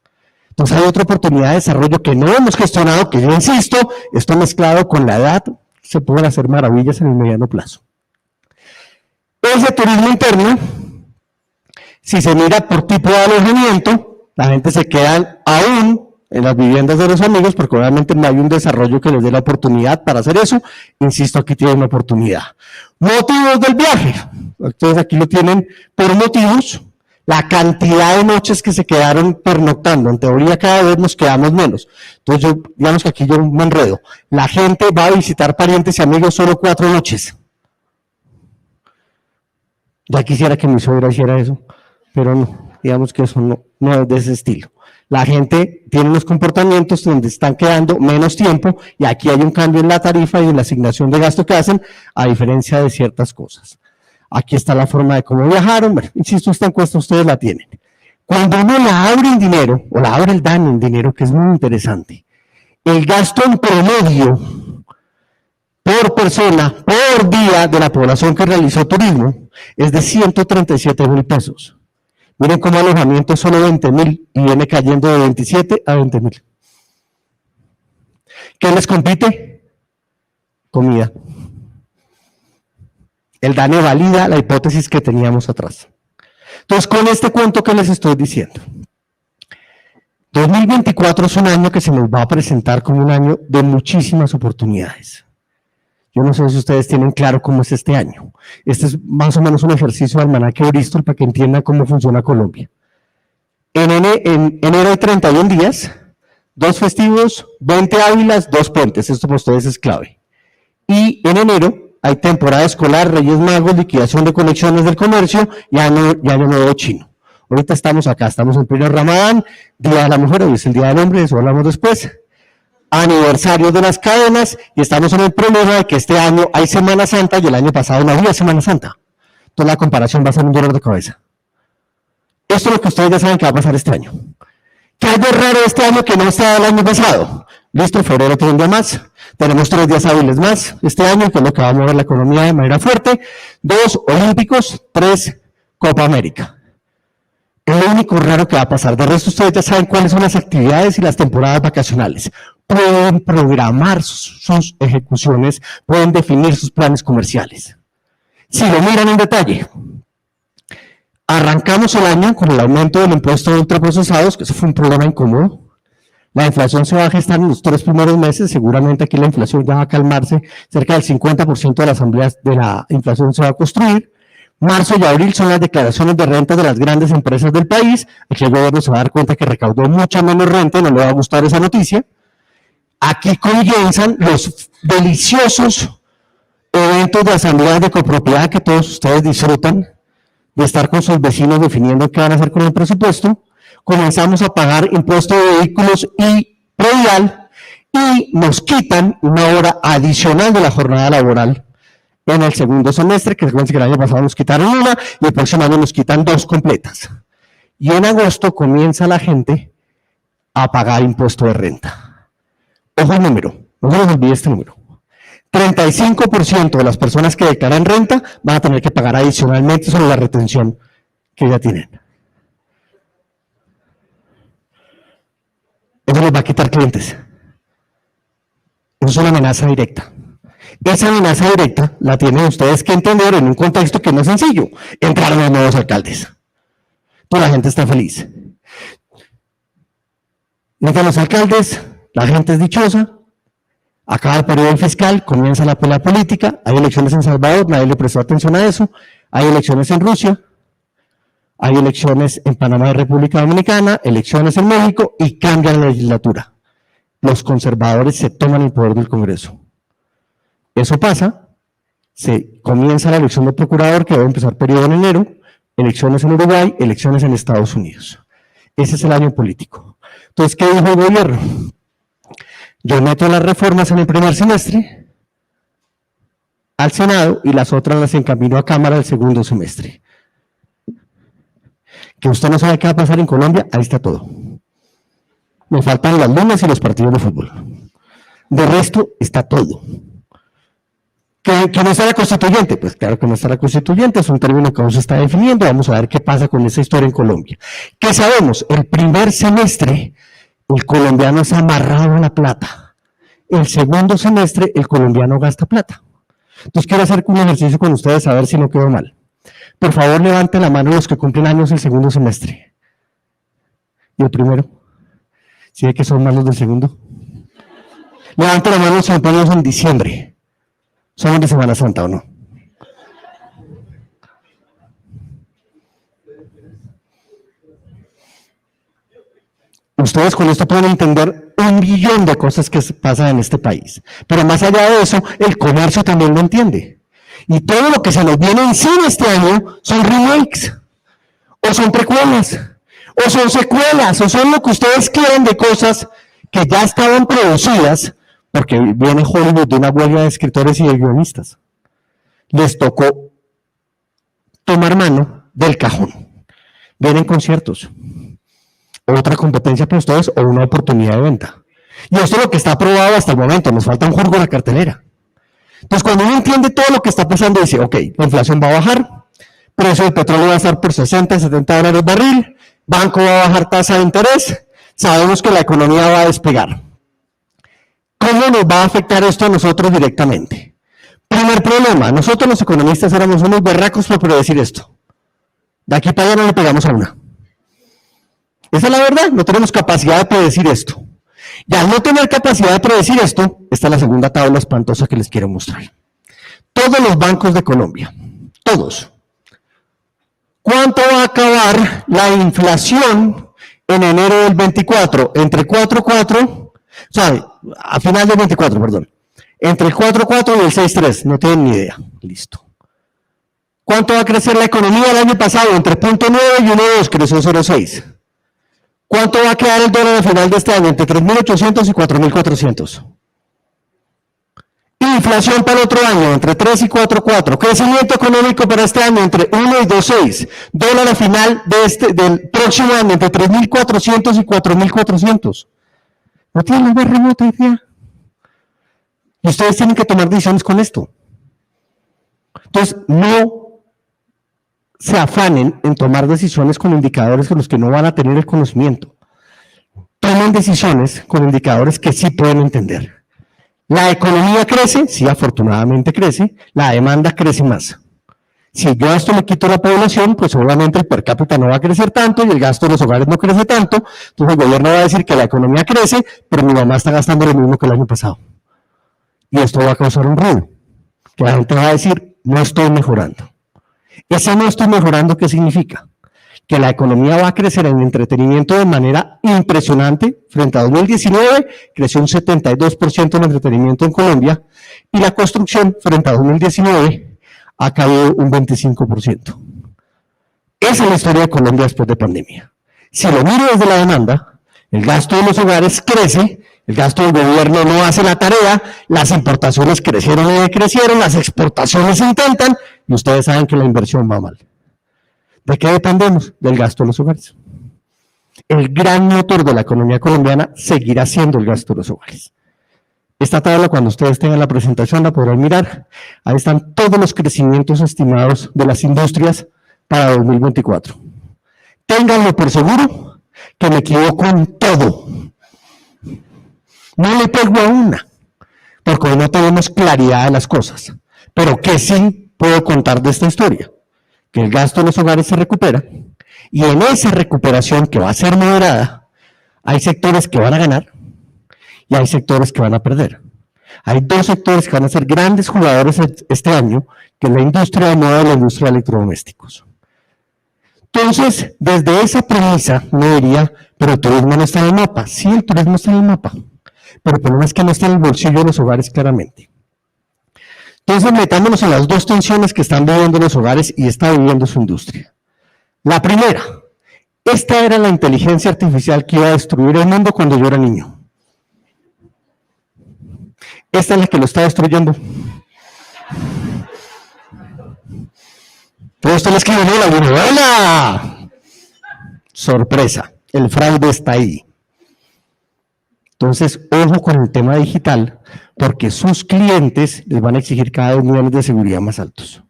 Entonces hay otra oportunidad de desarrollo que no hemos gestionado, que yo insisto, esto mezclado con la edad, se pueden hacer maravillas en el mediano plazo. Ese turismo interno, si se mira por tipo de alojamiento, la gente se queda aún en las viviendas de los amigos, porque obviamente no hay un desarrollo que les dé la oportunidad para hacer eso. Insisto, aquí tienen una oportunidad. Motivos del viaje. Entonces aquí lo tienen por motivos. La cantidad de noches que se quedaron pernoctando. En teoría cada vez nos quedamos menos. Entonces digamos que aquí yo me enredo. La gente va a visitar parientes y amigos solo 4 noches. Ya quisiera que mi suegra hiciera eso, pero no, digamos que eso no es de ese estilo. La gente tiene unos comportamientos donde están quedando menos tiempo y aquí hay un cambio en la tarifa y en la asignación de gasto que hacen, a diferencia de ciertas cosas. Aquí está la forma de cómo viajaron. Bueno, insisto, esta encuesta ustedes la tienen. Cuando uno la abre en dinero, o la abre el DANE en dinero, que es muy interesante, el gasto en promedio por persona, por día de la población que realizó turismo, es de 137.000 pesos. Miren cómo alojamiento es solo 20.000 y viene cayendo de 27 a 20.000. ¿Qué les compite? Comida. El DANE valida la hipótesis que teníamos atrás. Entonces, con este cuento que les estoy diciendo, 2024 es un año que se nos va a presentar como un año de muchísimas oportunidades. Yo no sé si ustedes tienen claro cómo es este año. Este es más o menos un ejercicio de almanaque Bristol para que entiendan cómo funciona Colombia. En enero hay 31 días, 2 festivos, 20 ávilas, 2 puentes. Esto para ustedes es clave. Y en enero hay temporada escolar, Reyes Magos, liquidación de conexiones del comercio y año nuevo chino. Ahorita estamos acá, estamos en pleno Ramadán, Día de la Mujer, hoy es el Día del Hombre, de eso hablamos después. Aniversario de las cadenas y estamos en el problema de que este año hay Semana Santa y el año pasado no había Semana Santa. Entonces la comparación va a ser un dolor de cabeza. Esto es lo que ustedes ya saben que va a pasar este año. ¿Qué hay de raro este año que no estaba el año pasado? Listo, febrero tiene un día más, tenemos 3 días hábiles más este año, que es lo que va a mover la economía de manera fuerte. 2 olímpicos, 3 Copa América. Es lo único raro que va a pasar. De resto, ustedes ya saben cuáles son las actividades y las temporadas vacacionales. Pueden programar sus ejecuciones, pueden definir sus planes comerciales. Si lo miran en detalle, arrancamos el año con el aumento del impuesto de ultraprocesados, que eso fue un problema incómodo. La inflación se va a gestar en los 3 primeros meses, seguramente aquí la inflación ya va a calmarse, cerca del 50% de la asamblea de la inflación se va a construir. Marzo y abril son las declaraciones de renta de las grandes empresas del país, aquí el gobierno se va a dar cuenta que recaudó mucha menos renta, no le va a gustar esa noticia. Aquí comienzan los deliciosos eventos de asambleas de copropiedad que todos ustedes disfrutan de estar con sus vecinos definiendo qué van a hacer con el presupuesto. Comenzamos a pagar impuesto de vehículos y predial y nos quitan una hora adicional de la jornada laboral en el segundo semestre, que recuerden que el año pasado nos quitaron una y el próximo año nos quitan 2 completas. Y en agosto comienza la gente a pagar impuesto de renta. Ojo al número, no se les olvide este número. 35% de las personas que declaran renta van a tener que pagar adicionalmente sobre la retención que ya tienen. Eso les va a quitar clientes. Eso es una amenaza directa. Esa amenaza directa la tienen ustedes que entender en un contexto que no es sencillo. Entraron los nuevos alcaldes. Toda la gente está feliz. Entran los alcaldes, la gente es dichosa, acaba el periodo fiscal, comienza la pelea política, hay elecciones en Salvador, nadie le prestó atención a eso, hay elecciones en Rusia, hay elecciones en Panamá y República Dominicana, elecciones en México y cambian la legislatura. Los conservadores se toman el poder del Congreso. Eso pasa, se comienza la elección del procurador que debe empezar periodo en enero, elecciones en Uruguay, elecciones en Estados Unidos. Ese es el año político. Entonces, ¿qué dijo el gobierno? Yo meto las reformas en el primer semestre al Senado y las otras las encamino a Cámara el segundo semestre. Que usted no sabe qué va a pasar en Colombia, ahí está todo. Me faltan las lunas y los partidos de fútbol. De resto, está todo. ¿Que no está la constituyente? Pues claro que no está la constituyente, es un término que aún se está definiendo, vamos a ver qué pasa con esa historia en Colombia. ¿Qué sabemos? El primer semestre, el colombiano es amarrado a la plata. El segundo semestre, el colombiano gasta plata. Entonces quiero hacer un ejercicio con ustedes a ver si no quedó mal. Por favor, levanten la mano los que cumplen años el segundo semestre. ¿Y el primero? ¿Sí ve que son más los del segundo? Levanten la mano los que cumplen años en diciembre. ¿Son de Semana Santa o no? Ustedes con esto pueden entender 1 billón de cosas que pasan en este país. Pero más allá de eso, el comercio también lo entiende. Y todo lo que se nos viene encima este año son remakes, o son precuelas, o son secuelas, o son lo que ustedes quieran de cosas que ya estaban producidas, porque viene Hollywood de una huelga de escritores y de guionistas. Les tocó tomar mano del cajón. Vienen conciertos, otra competencia para ustedes o una oportunidad de venta. Y esto es lo que está aprobado hasta el momento, nos falta un jurgo en la cartelera. Entonces, cuando uno entiende todo lo que está pasando, dice, ok, la inflación va a bajar, precio del petróleo va a estar por 60, 70 dólares barril, banco va a bajar tasa de interés, sabemos que la economía va a despegar. ¿Cómo nos va a afectar esto a nosotros directamente? Primer problema, nosotros los economistas éramos unos berracos para predecir esto. De aquí para allá no le pegamos a una. Esa es la verdad, no tenemos capacidad de predecir esto. Y al no tener capacidad de predecir esto, esta es la segunda tabla espantosa que les quiero mostrar. Todos los bancos de Colombia, todos. ¿Cuánto va a acabar la inflación en enero del 24? Entre 4,4, o sea, a final del 24, perdón. Entre el 4,4 y el 6,3, no tienen ni idea. Listo. ¿Cuánto va a crecer la economía el año pasado? Entre 0,9 y 1,2, creció 0,6. ¿Cuánto va a quedar el dólar al final de este año? Entre 3.800 y 4.400. Inflación para el otro año, entre 3 y 4,4. Crecimiento económico para este año, entre 1 y 2,6. Dólar al final del próximo año, entre 3.400 y 4.400. No tienen la más remota idea. Y ustedes tienen que tomar decisiones con esto. Entonces, no se afanen en tomar decisiones con indicadores con los que no van a tener el conocimiento. Tomen decisiones con indicadores que sí pueden entender. La economía crece, sí, afortunadamente crece, la demanda crece más. Si yo a esto le quito la población, pues obviamente el per cápita no va a crecer tanto y el gasto de los hogares no crece tanto, entonces el gobierno va a decir que la economía crece, pero mi mamá está gastando lo mismo que el año pasado. Y esto va a causar un ruido, que la gente va a decir, no estoy mejorando. Ese no estoy mejorando, ¿qué significa? Que la economía va a crecer en entretenimiento de manera impresionante. Frente a 2019, creció un 72% en entretenimiento en Colombia, y la construcción, frente a 2019, ha caído un 25%. Esa es la historia de Colombia después de pandemia. Si lo miro desde la demanda, el gasto de los hogares crece, el gasto del gobierno no hace la tarea, las importaciones crecieron y decrecieron, las exportaciones se intentan, y ustedes saben que la inversión va mal. ¿De qué dependemos? Del gasto de los hogares. El gran motor de la economía colombiana seguirá siendo el gasto de los hogares. Esta tabla, cuando ustedes tengan la presentación, la podrán mirar. Ahí están todos los crecimientos estimados de las industrias para 2024. Ténganlo por seguro que me equivoco en todo. No le pego a una, porque no tenemos claridad de las cosas. Pero que sí puedo contar de esta historia, que el gasto de los hogares se recupera, y en esa recuperación, que va a ser moderada, hay sectores que van a ganar y hay sectores que van a perder. Hay dos sectores que van a ser grandes jugadores este año, que es la industria de moda y la industria de electrodomésticos. Entonces, desde esa premisa, me diría, pero el turismo no está en el mapa. Sí, el turismo está en el mapa, pero el problema es que no está en el bolsillo de los hogares claramente. Entonces, metámonos en las dos tensiones que están viviendo los hogares y está viviendo su industria. La primera, Esta era la inteligencia artificial que iba a destruir el mundo cuando yo era niño. Esta es la que lo está destruyendo. Pero esto le escribió la novela. Sorpresa, el fraude está ahí. Entonces, ojo con el tema digital, porque sus clientes les van a exigir cada vez niveles de seguridad más altos.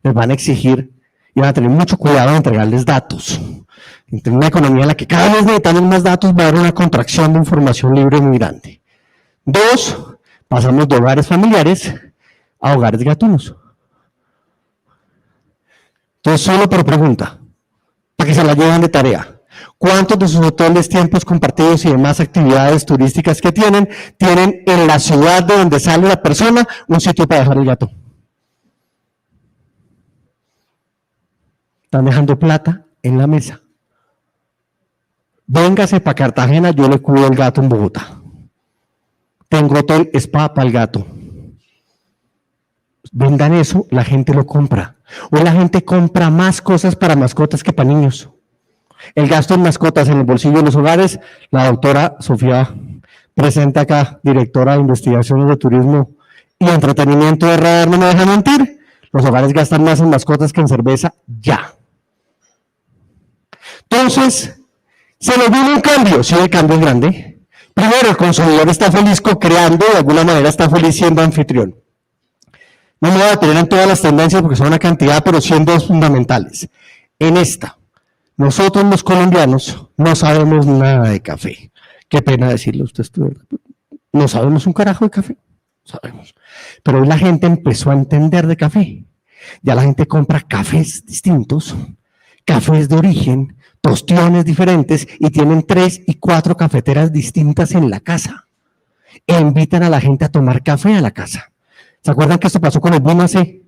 Les van a exigir y van a tener mucho cuidado en entregarles datos. En una economía en la que cada vez necesitamos más datos, va a haber una contracción de información libre muy grande. 2, pasamos de hogares familiares a hogares gatunos. Entonces, solo por pregunta, para que se la lleven de tarea. ¿Cuántos de sus hoteles, tiempos compartidos y demás actividades turísticas que tienen en la ciudad de donde sale la persona un sitio para dejar el gato? Están dejando plata en la mesa. Véngase para Cartagena, yo le cuido el gato en Bogotá. Tengo hotel spa para el gato. Vendan eso, la gente lo compra. O la gente compra más cosas para mascotas que para niños. El gasto en mascotas en el bolsillo de los hogares, la doctora Sofía presenta acá, directora de investigaciones de turismo y entretenimiento de Radar, no me deja mentir, los hogares gastan más en mascotas que en cerveza, ya. Entonces, se nos viene un cambio, sí, el cambio es grande. Primero, el consumidor está feliz co-creando, de alguna manera está feliz siendo anfitrión. No me voy a tener en todas las tendencias porque son una cantidad, pero siendo fundamentales. En esta, nosotros los colombianos no sabemos nada de café. Qué pena decirlo, usted no sabemos un carajo de café. Sabemos. Pero hoy la gente empezó a entender de café. Ya la gente compra cafés distintos, cafés de origen, tostiones diferentes y tienen 3 y 4 cafeteras distintas en la casa. E invitan a la gente a tomar café a la casa. ¿Se acuerdan que esto pasó con el boom hace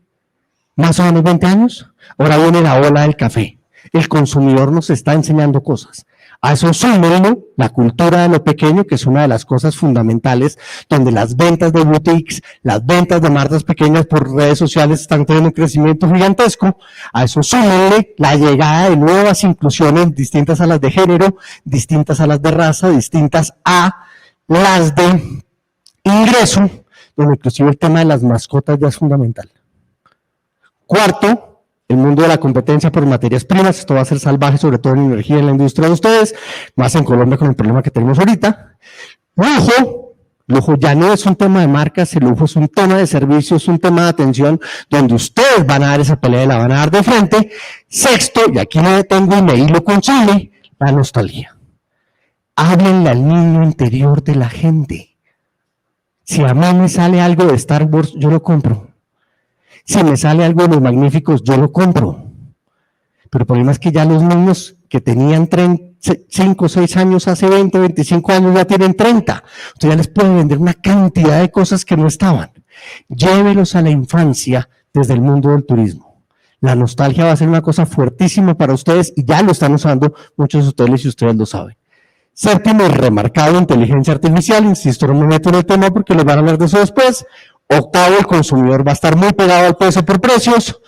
más o menos 20 años? Ahora viene la ola del café. El consumidor nos está enseñando cosas. A eso súmenlo la cultura de lo pequeño, que es una de las cosas fundamentales, donde las ventas de boutiques, las ventas de marcas pequeñas por redes sociales están teniendo un crecimiento gigantesco. A eso súmenle la llegada de nuevas inclusiones distintas a las de género, distintas a las de raza, distintas a las de ingreso, donde inclusive el tema de las mascotas ya es fundamental. Cuarto, el mundo de la competencia por materias primas. Esto va a ser salvaje, sobre todo en energía, en la industria de ustedes, más en Colombia con el problema que tenemos ahorita. Lujo ya no es un tema de marcas, el lujo es un tema de servicios, es un tema de atención, donde ustedes van a dar esa pelea y la van a dar de frente. Sexto, y aquí me detengo y me hilo con Chile, la nostalgia. Háblenle al niño interior de la gente. Si a mí me sale algo de Star Wars, yo lo compro. Si me sale algo de Los Magníficos, yo lo compro. Pero el problema es que ya los niños que tenían 5 o 6 años hace 20, 25 años ya tienen 30. Entonces ya les pueden vender una cantidad de cosas que no estaban. Llévelos a la infancia desde el mundo del turismo. La nostalgia va a ser una cosa fuertísima para ustedes y ya lo están usando muchos hoteles y ustedes lo saben. Séptimo, remarcado, inteligencia artificial, insisto, no me meto en el tema porque les van a hablar de eso después. Octavo, el consumidor va a estar muy pegado al peso por precios.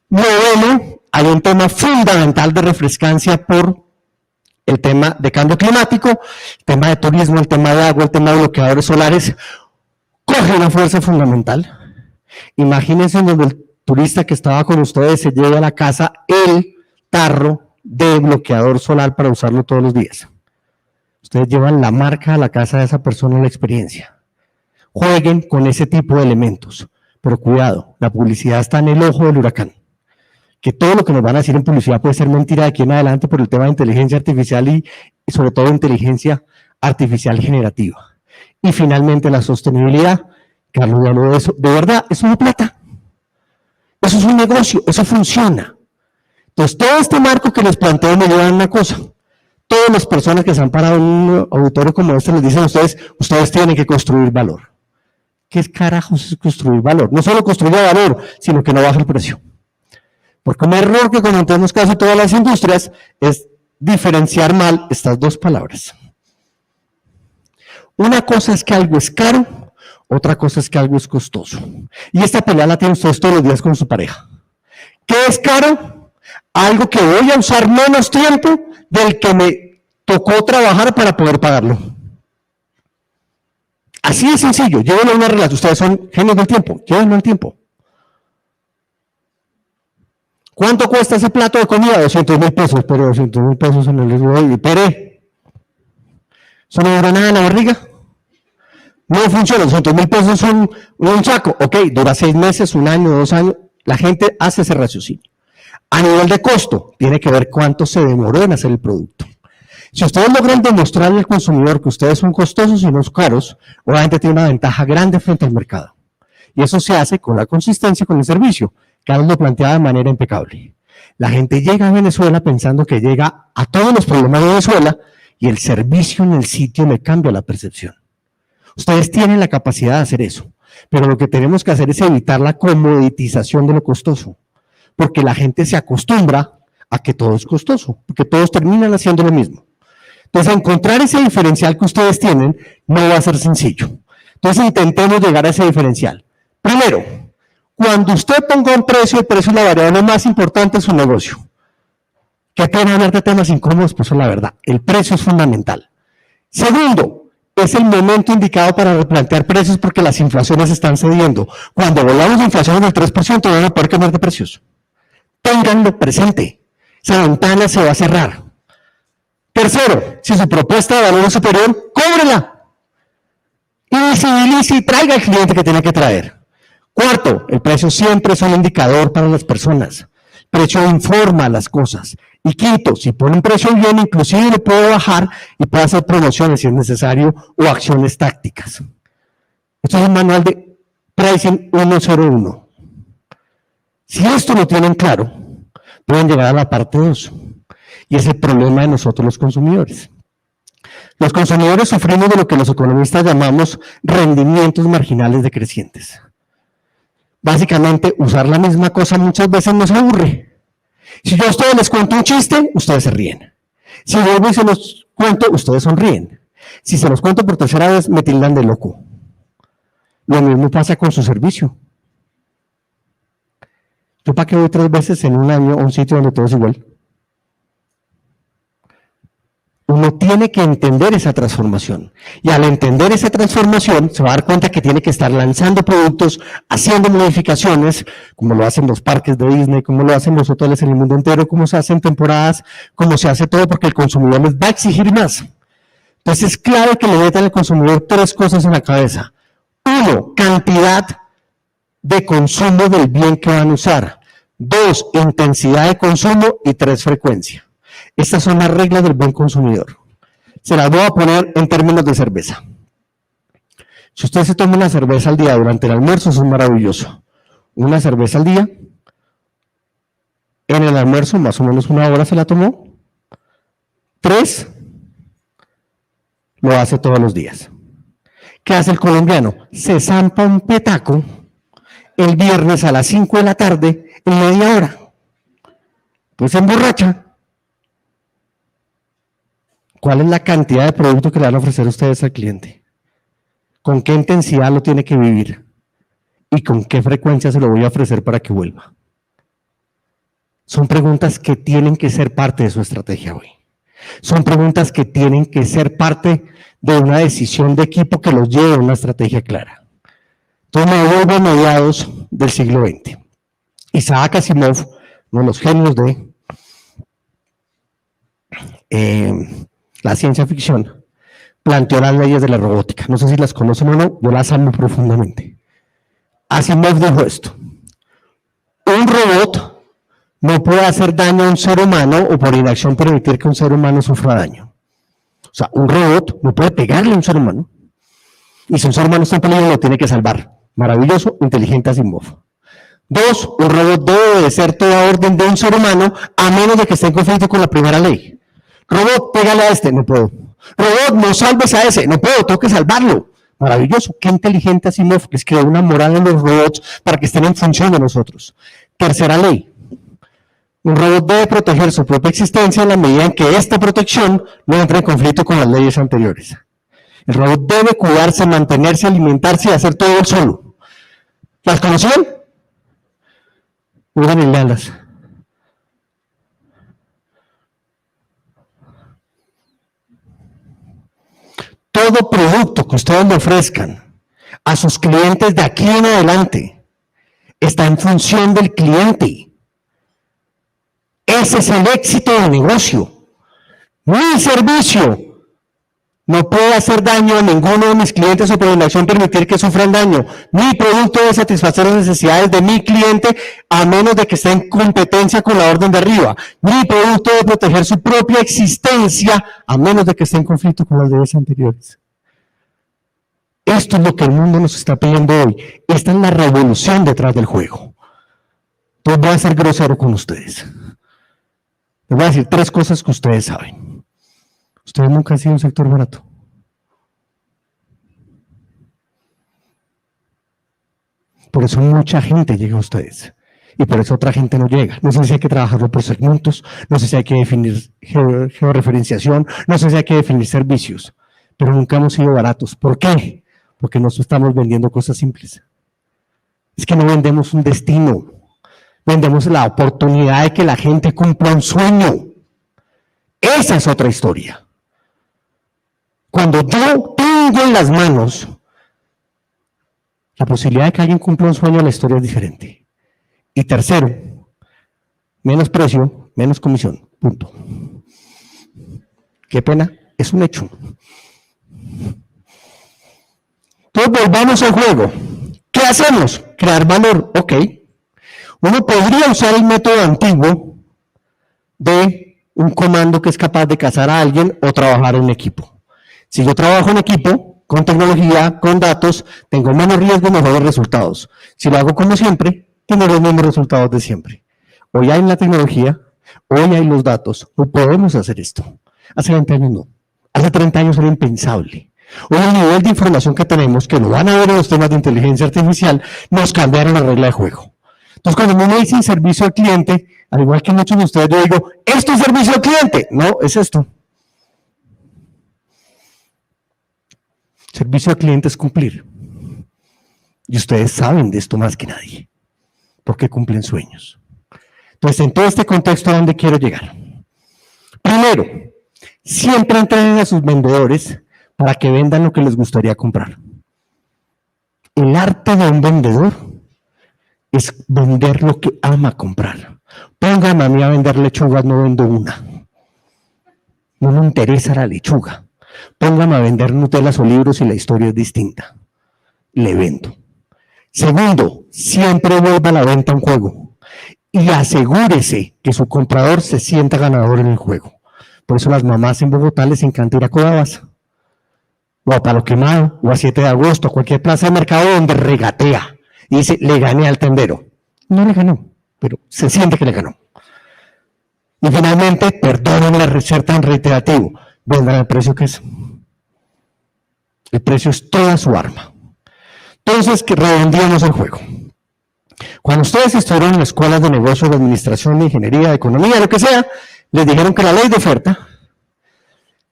Noveno, hay un tema fundamental de refrescancia por el tema de cambio climático, el tema de turismo, el tema de agua, el tema de bloqueadores solares, coge una fuerza fundamental. Imagínense donde el turista que estaba con ustedes se lleve a la casa el tarro de bloqueador solar para usarlo todos los días. Ustedes llevan la marca a la casa de esa persona, la experiencia. Jueguen con ese tipo de elementos, pero cuidado, la publicidad está en el ojo del huracán. Que todo lo que nos van a decir en publicidad puede ser mentira de aquí en adelante por el tema de inteligencia artificial y sobre todo inteligencia artificial generativa. Y finalmente la sostenibilidad. Carlos ya habló de eso. De verdad, eso no es plata. Eso es un negocio, eso funciona. Entonces, todo este marco que les planteo me lleva a una cosa. Todas las personas que se han parado en un auditorio como este les dicen a ustedes, ustedes tienen que construir valor. ¿Qué carajos es construir valor? No solo construir valor, sino que no baje el precio. Porque un error que cometemos casi todas las industrias es diferenciar mal estas dos palabras. Una cosa es que algo es caro, otra cosa es que algo es costoso. Y esta pelea la tienen ustedes todos los días con su pareja. ¿Qué es caro? Algo que voy a usar menos tiempo del que me tocó trabajar para poder pagarlo. Así de sencillo, llévenlo a una relación. Ustedes son genios del tiempo, llévenlo al tiempo. ¿Cuánto cuesta ese plato de comida? 200.000 pesos, pero 200.000 pesos en el y pere. ¿Eso no dura nada en la barriga? No funciona, 200.000 pesos son un saco. Ok, dura 6 meses, 1 año, 2 años. La gente hace ese raciocinio. A nivel de costo, tiene que ver cuánto se demoró en hacer el producto. Si ustedes logran demostrarle al consumidor que ustedes son costosos y no caros, obviamente tiene una ventaja grande frente al mercado. Y eso se hace con la consistencia con el servicio. Carlos lo planteaba de manera impecable. La gente llega a Venezuela pensando que llega a todos los problemas de Venezuela y el servicio en el sitio le cambia la percepción. Ustedes tienen la capacidad de hacer eso, pero lo que tenemos que hacer es evitar la comoditización de lo costoso, porque la gente se acostumbra a que todo es costoso, porque todos terminan haciendo lo mismo. Entonces, encontrar ese diferencial que ustedes tienen no va a ser sencillo. Entonces, intentemos llegar a ese diferencial. Primero, cuando usted ponga un precio, el precio es la variable más importante en su negocio. Qué pena hablar de temas incómodos, pues es la verdad. El precio es fundamental. Segundo, es el momento indicado para replantear precios porque las inflaciones están cediendo. Cuando volvamos a inflación del 3%, van a poder cambiar de precios. Ténganlo presente. Esa ventana se va a cerrar. Tercero, si su propuesta de valor es superior, cóbrela. Invisibilice y traiga al cliente que tiene que traer. Cuarto, el precio siempre es un indicador para las personas. El precio informa las cosas. Y quinto, si pone un precio bien, inclusive le puede bajar y puede hacer promociones si es necesario o acciones tácticas. Esto es un manual de Pricing 101. Si esto lo tienen claro, pueden llegar a la parte 2. Y es el problema de nosotros los consumidores. Los consumidores sufrimos de lo que los economistas llamamos rendimientos marginales decrecientes. Básicamente, usar la misma cosa muchas veces nos aburre. Si yo a ustedes les cuento un chiste, ustedes se ríen. Si vuelvo y se los cuento, ustedes sonríen. Si se los cuento por tercera vez, me tildan de loco. Lo mismo pasa con su servicio. ¿Yo para qué voy 3 veces en un año a un sitio donde todo es igual? Uno tiene que entender esa transformación. Y al entender esa transformación, se va a dar cuenta que tiene que estar lanzando productos, haciendo modificaciones, como lo hacen los parques de Disney, como lo hacen los hoteles en el mundo entero, como se hacen temporadas, como se hace todo, porque el consumidor les va a exigir más. Entonces es clave que le metan al consumidor 3 cosas en la cabeza. 1, cantidad de consumo del bien que van a usar. 2, intensidad de consumo. Y 3, frecuencia. Estas son las reglas del buen consumidor. Se las voy a poner en términos de cerveza. Si usted se toma una cerveza al día durante el almuerzo, eso es maravilloso. Una cerveza al día, en el almuerzo, más o menos 1 hora se la tomó. 3, lo hace todos los días. ¿Qué hace el colombiano? Se zampa un petaco el viernes a las 5 de la tarde en media hora. Pues se emborracha. ¿Cuál es la cantidad de producto que le van a ofrecer ustedes al cliente? ¿Con qué intensidad lo tiene que vivir? ¿Y con qué frecuencia se lo voy a ofrecer para que vuelva? Son preguntas que tienen que ser parte de su estrategia hoy. Son preguntas que tienen que ser parte de una decisión de equipo que los lleve a una estrategia clara. Entonces me vuelvo a mediados del siglo XX. Isaac Asimov, uno de los genios de la ciencia ficción, planteó las leyes de la robótica. No sé si las conocen o no, yo las amo profundamente. Asimov dijo esto: un robot no puede hacer daño a un ser humano o por inacción permitir que un ser humano sufra daño. O sea, un robot no puede pegarle a un ser humano y si un ser humano está en peligro lo tiene que salvar. Maravilloso, inteligente Asimov. 2, un robot debe obedecer toda orden de un ser humano a menos de que esté en conflicto con la primera ley. Robot, pégale a este, no puedo. Robot, no salves a ese, no puedo, tengo que salvarlo. Maravilloso, qué inteligente Asimov, les creó una moral en los robots para que estén en función de nosotros. Tercera ley, un robot debe proteger su propia existencia en la medida en que esta protección no entre en conflicto con las leyes anteriores. El robot debe cuidarse, mantenerse, alimentarse y hacer todo él solo. ¿Las conocían? Oigan y léanlas. Todo producto que ustedes le ofrezcan a sus clientes de aquí en adelante está en función del cliente. Ese es el éxito del negocio. Mi servicio no puede hacer daño a ninguno de mis clientes o por inacción permitir que sufran daño. Mi producto debe satisfacer las necesidades de mi cliente a menos de que esté en competencia con la orden de arriba. Mi producto debe proteger su propia existencia a menos de que esté en conflicto con las leyes anteriores. Esto es lo que el mundo nos está pidiendo hoy. Esta es la revolución detrás del juego. Entonces voy a ser grosero con ustedes. Les voy a decir 3 cosas que ustedes saben. Ustedes nunca han sido un sector barato. Por eso mucha gente llega a ustedes. Y por eso otra gente no llega. No sé si hay que trabajarlo por segmentos, no sé si hay que definir georreferenciación, no sé si hay que definir servicios. Pero nunca hemos sido baratos. ¿Por qué? Porque nos estamos vendiendo cosas simples. Es que no vendemos un destino. Vendemos la oportunidad de que la gente cumpla un sueño. Esa es otra historia. Cuando yo tengo en las manos la posibilidad de que alguien cumpla un sueño, la historia es diferente. Y tercero, menos precio, menos comisión. Punto. Qué pena, es un hecho. Entonces volvamos al juego. ¿Qué hacemos? Crear valor. Ok. Uno podría usar el método antiguo de un comando que es capaz de cazar a alguien o trabajar en equipo. Si yo trabajo en equipo, con tecnología, con datos, tengo menos riesgo, mejores resultados. Si lo hago como siempre, tengo los mismos resultados de siempre. Hoy hay la tecnología, hoy hay los datos, hoy podemos hacer esto. Hace 20 años no. Hace 30 años era impensable. Hoy el nivel de información que tenemos, que lo van a ver en los temas de inteligencia artificial, nos cambiaron la regla de juego. Entonces, cuando uno me dice servicio al cliente, al igual que muchos de ustedes, yo digo, ¿esto es servicio al cliente? No, es esto. Servicio al cliente es cumplir. Y ustedes saben de esto más que nadie, porque cumplen sueños. Entonces, en todo este contexto, ¿a dónde quiero llegar? Primero, siempre entrenen a sus vendedores para que vendan lo que les gustaría comprar. El arte de un vendedor es vender lo que ama comprar. Pónganme a mí a vender lechugas, no vendo una. No me interesa la lechuga. Póngame a vender Nutellas o libros y la historia es distinta. Le vendo. Segundo, siempre vuelva a la venta a un juego y asegúrese que su comprador se sienta ganador en el juego. Por eso las mamás en Bogotá les encanta ir a Codabas, o a Palo Quemado, o a 7 de agosto, a cualquier plaza de mercado donde regatea y dice, le gané al tendero. No le ganó, pero se siente que le ganó. Y finalmente, perdónenme ser tan reiterativo, vendan el precio que es. El precio es toda su arma. Entonces, que redondeamos el juego. Cuando ustedes estuvieron en escuelas de negocios, de administración, de ingeniería, de economía, lo que sea, les dijeron que la ley de oferta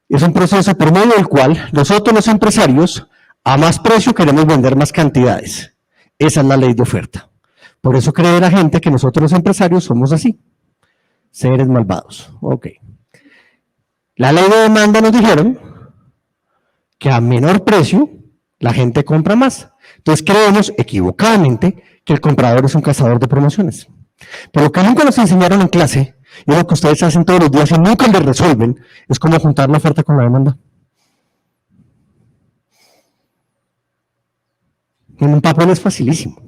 es un proceso por medio del cual nosotros los empresarios, a más precio, queremos vender más cantidades. Esa es la ley de oferta. Por eso cree la gente que nosotros los empresarios somos así, seres malvados. Ok. La ley de demanda nos dijeron que a menor precio la gente compra más. Entonces creemos equivocadamente que el comprador es un cazador de promociones. Pero lo que nunca nos enseñaron en clase, y lo que ustedes hacen todos los días y nunca les resuelven, es cómo juntar la oferta con la demanda. En un papel es facilísimo,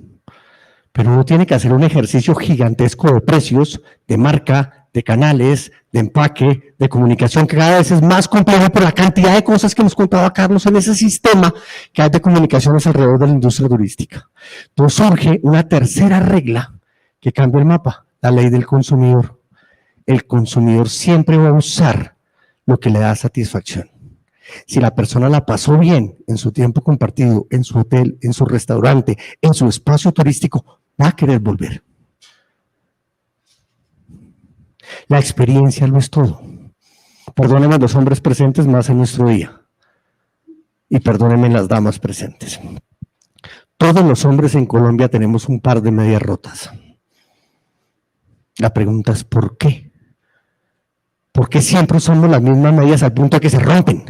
pero uno tiene que hacer un ejercicio gigantesco de precios, de marca, de canales, de empaque, de comunicación, que cada vez es más complejo por la cantidad de cosas que nos contaba Carlos en ese sistema que hay de comunicaciones alrededor de la industria turística. Entonces surge una tercera regla que cambia el mapa, la ley del consumidor. El consumidor siempre va a usar lo que le da satisfacción. Si la persona la pasó bien en su tiempo compartido, en su hotel, en su restaurante, en su espacio turístico, va a querer volver. La experiencia lo es todo. Perdónenme los hombres presentes más en nuestro día. Y perdónenme las damas presentes. Todos los hombres en Colombia tenemos un par de medias rotas. La pregunta es ¿por qué? ¿Por qué siempre usamos las mismas medias al punto de que se rompen?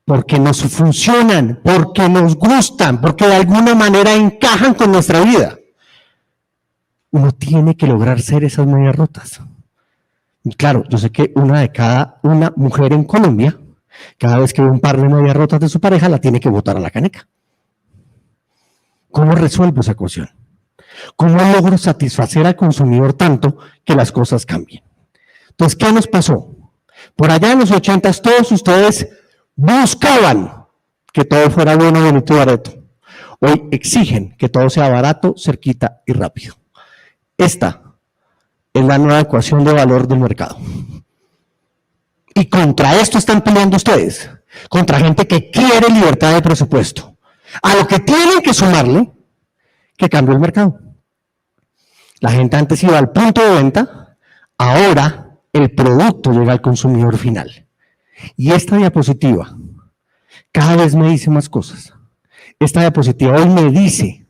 porque nos funcionan, porque nos gustan, porque de alguna manera encajan con nuestra vida. Uno tiene que lograr ser esas medias rotas. Y claro, yo sé que una mujer en Colombia, cada vez que ve un par de medias rotas de su pareja, la tiene que botar a la caneca. ¿Cómo resuelvo esa ecuación? ¿Cómo logro satisfacer al consumidor tanto que las cosas cambien? Entonces, ¿qué nos pasó? Por allá en los 80s todos ustedes buscaban que todo fuera bueno, bonito y barato. Hoy exigen que todo sea barato, cerquita y rápido. Esta es la nueva ecuación de valor del mercado. Y contra esto están peleando ustedes, contra gente que quiere libertad de presupuesto. A lo que tienen que sumarle que cambió el mercado. La gente antes iba al punto de venta, ahora el producto llega al consumidor final. Y esta diapositiva cada vez me dice más cosas. Esta diapositiva hoy me dice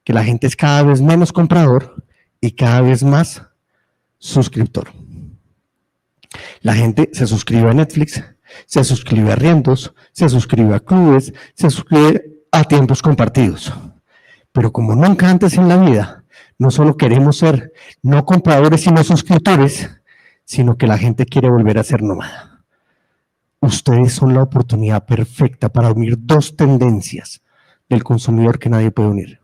que la gente es cada vez menos comprador y cada vez más suscriptor. La gente se suscribe a Netflix, se suscribe a arriendos, se suscribe a clubes, se suscribe a tiempos compartidos. Pero como nunca antes en la vida, no solo queremos ser no compradores sino suscriptores, sino que la gente quiere volver a ser nómada. Ustedes son la oportunidad perfecta para unir dos tendencias del consumidor que nadie puede unir.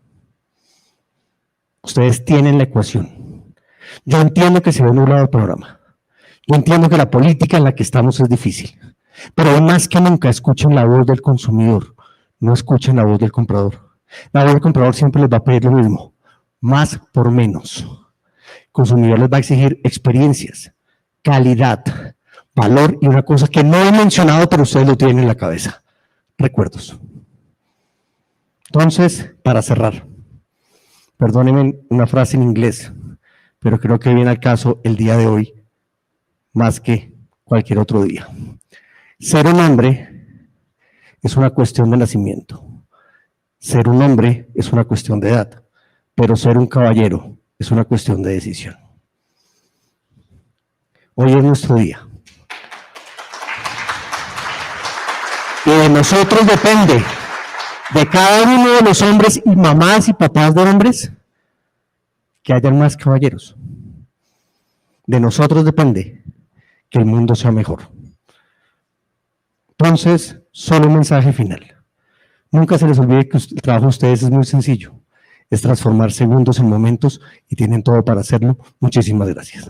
Ustedes tienen la ecuación. Yo entiendo que se ve nublado el programa. Yo entiendo que la política en la que estamos es difícil. Pero más que nunca escuchen la voz del consumidor, no escuchen la voz del comprador. La voz del comprador siempre les va a pedir lo mismo, más por menos. El consumidor les va a exigir experiencias, calidad, valor y una cosa que no he mencionado, pero ustedes lo tienen en la cabeza, recuerdos. Entonces, para cerrar, perdónenme una frase en inglés, pero creo que viene al caso el día de hoy más que cualquier otro día. Ser un hombre es una cuestión de nacimiento. Ser un hombre es una cuestión de edad, pero ser un caballero es una cuestión de decisión. Hoy es nuestro día. Y de nosotros depende, de cada uno de los hombres y mamás y papás de hombres, que hayan más caballeros. De nosotros depende que el mundo sea mejor. Entonces, solo un mensaje final. Nunca se les olvide que el trabajo de ustedes es muy sencillo. Es transformar segundos en momentos y tienen todo para hacerlo. Muchísimas gracias.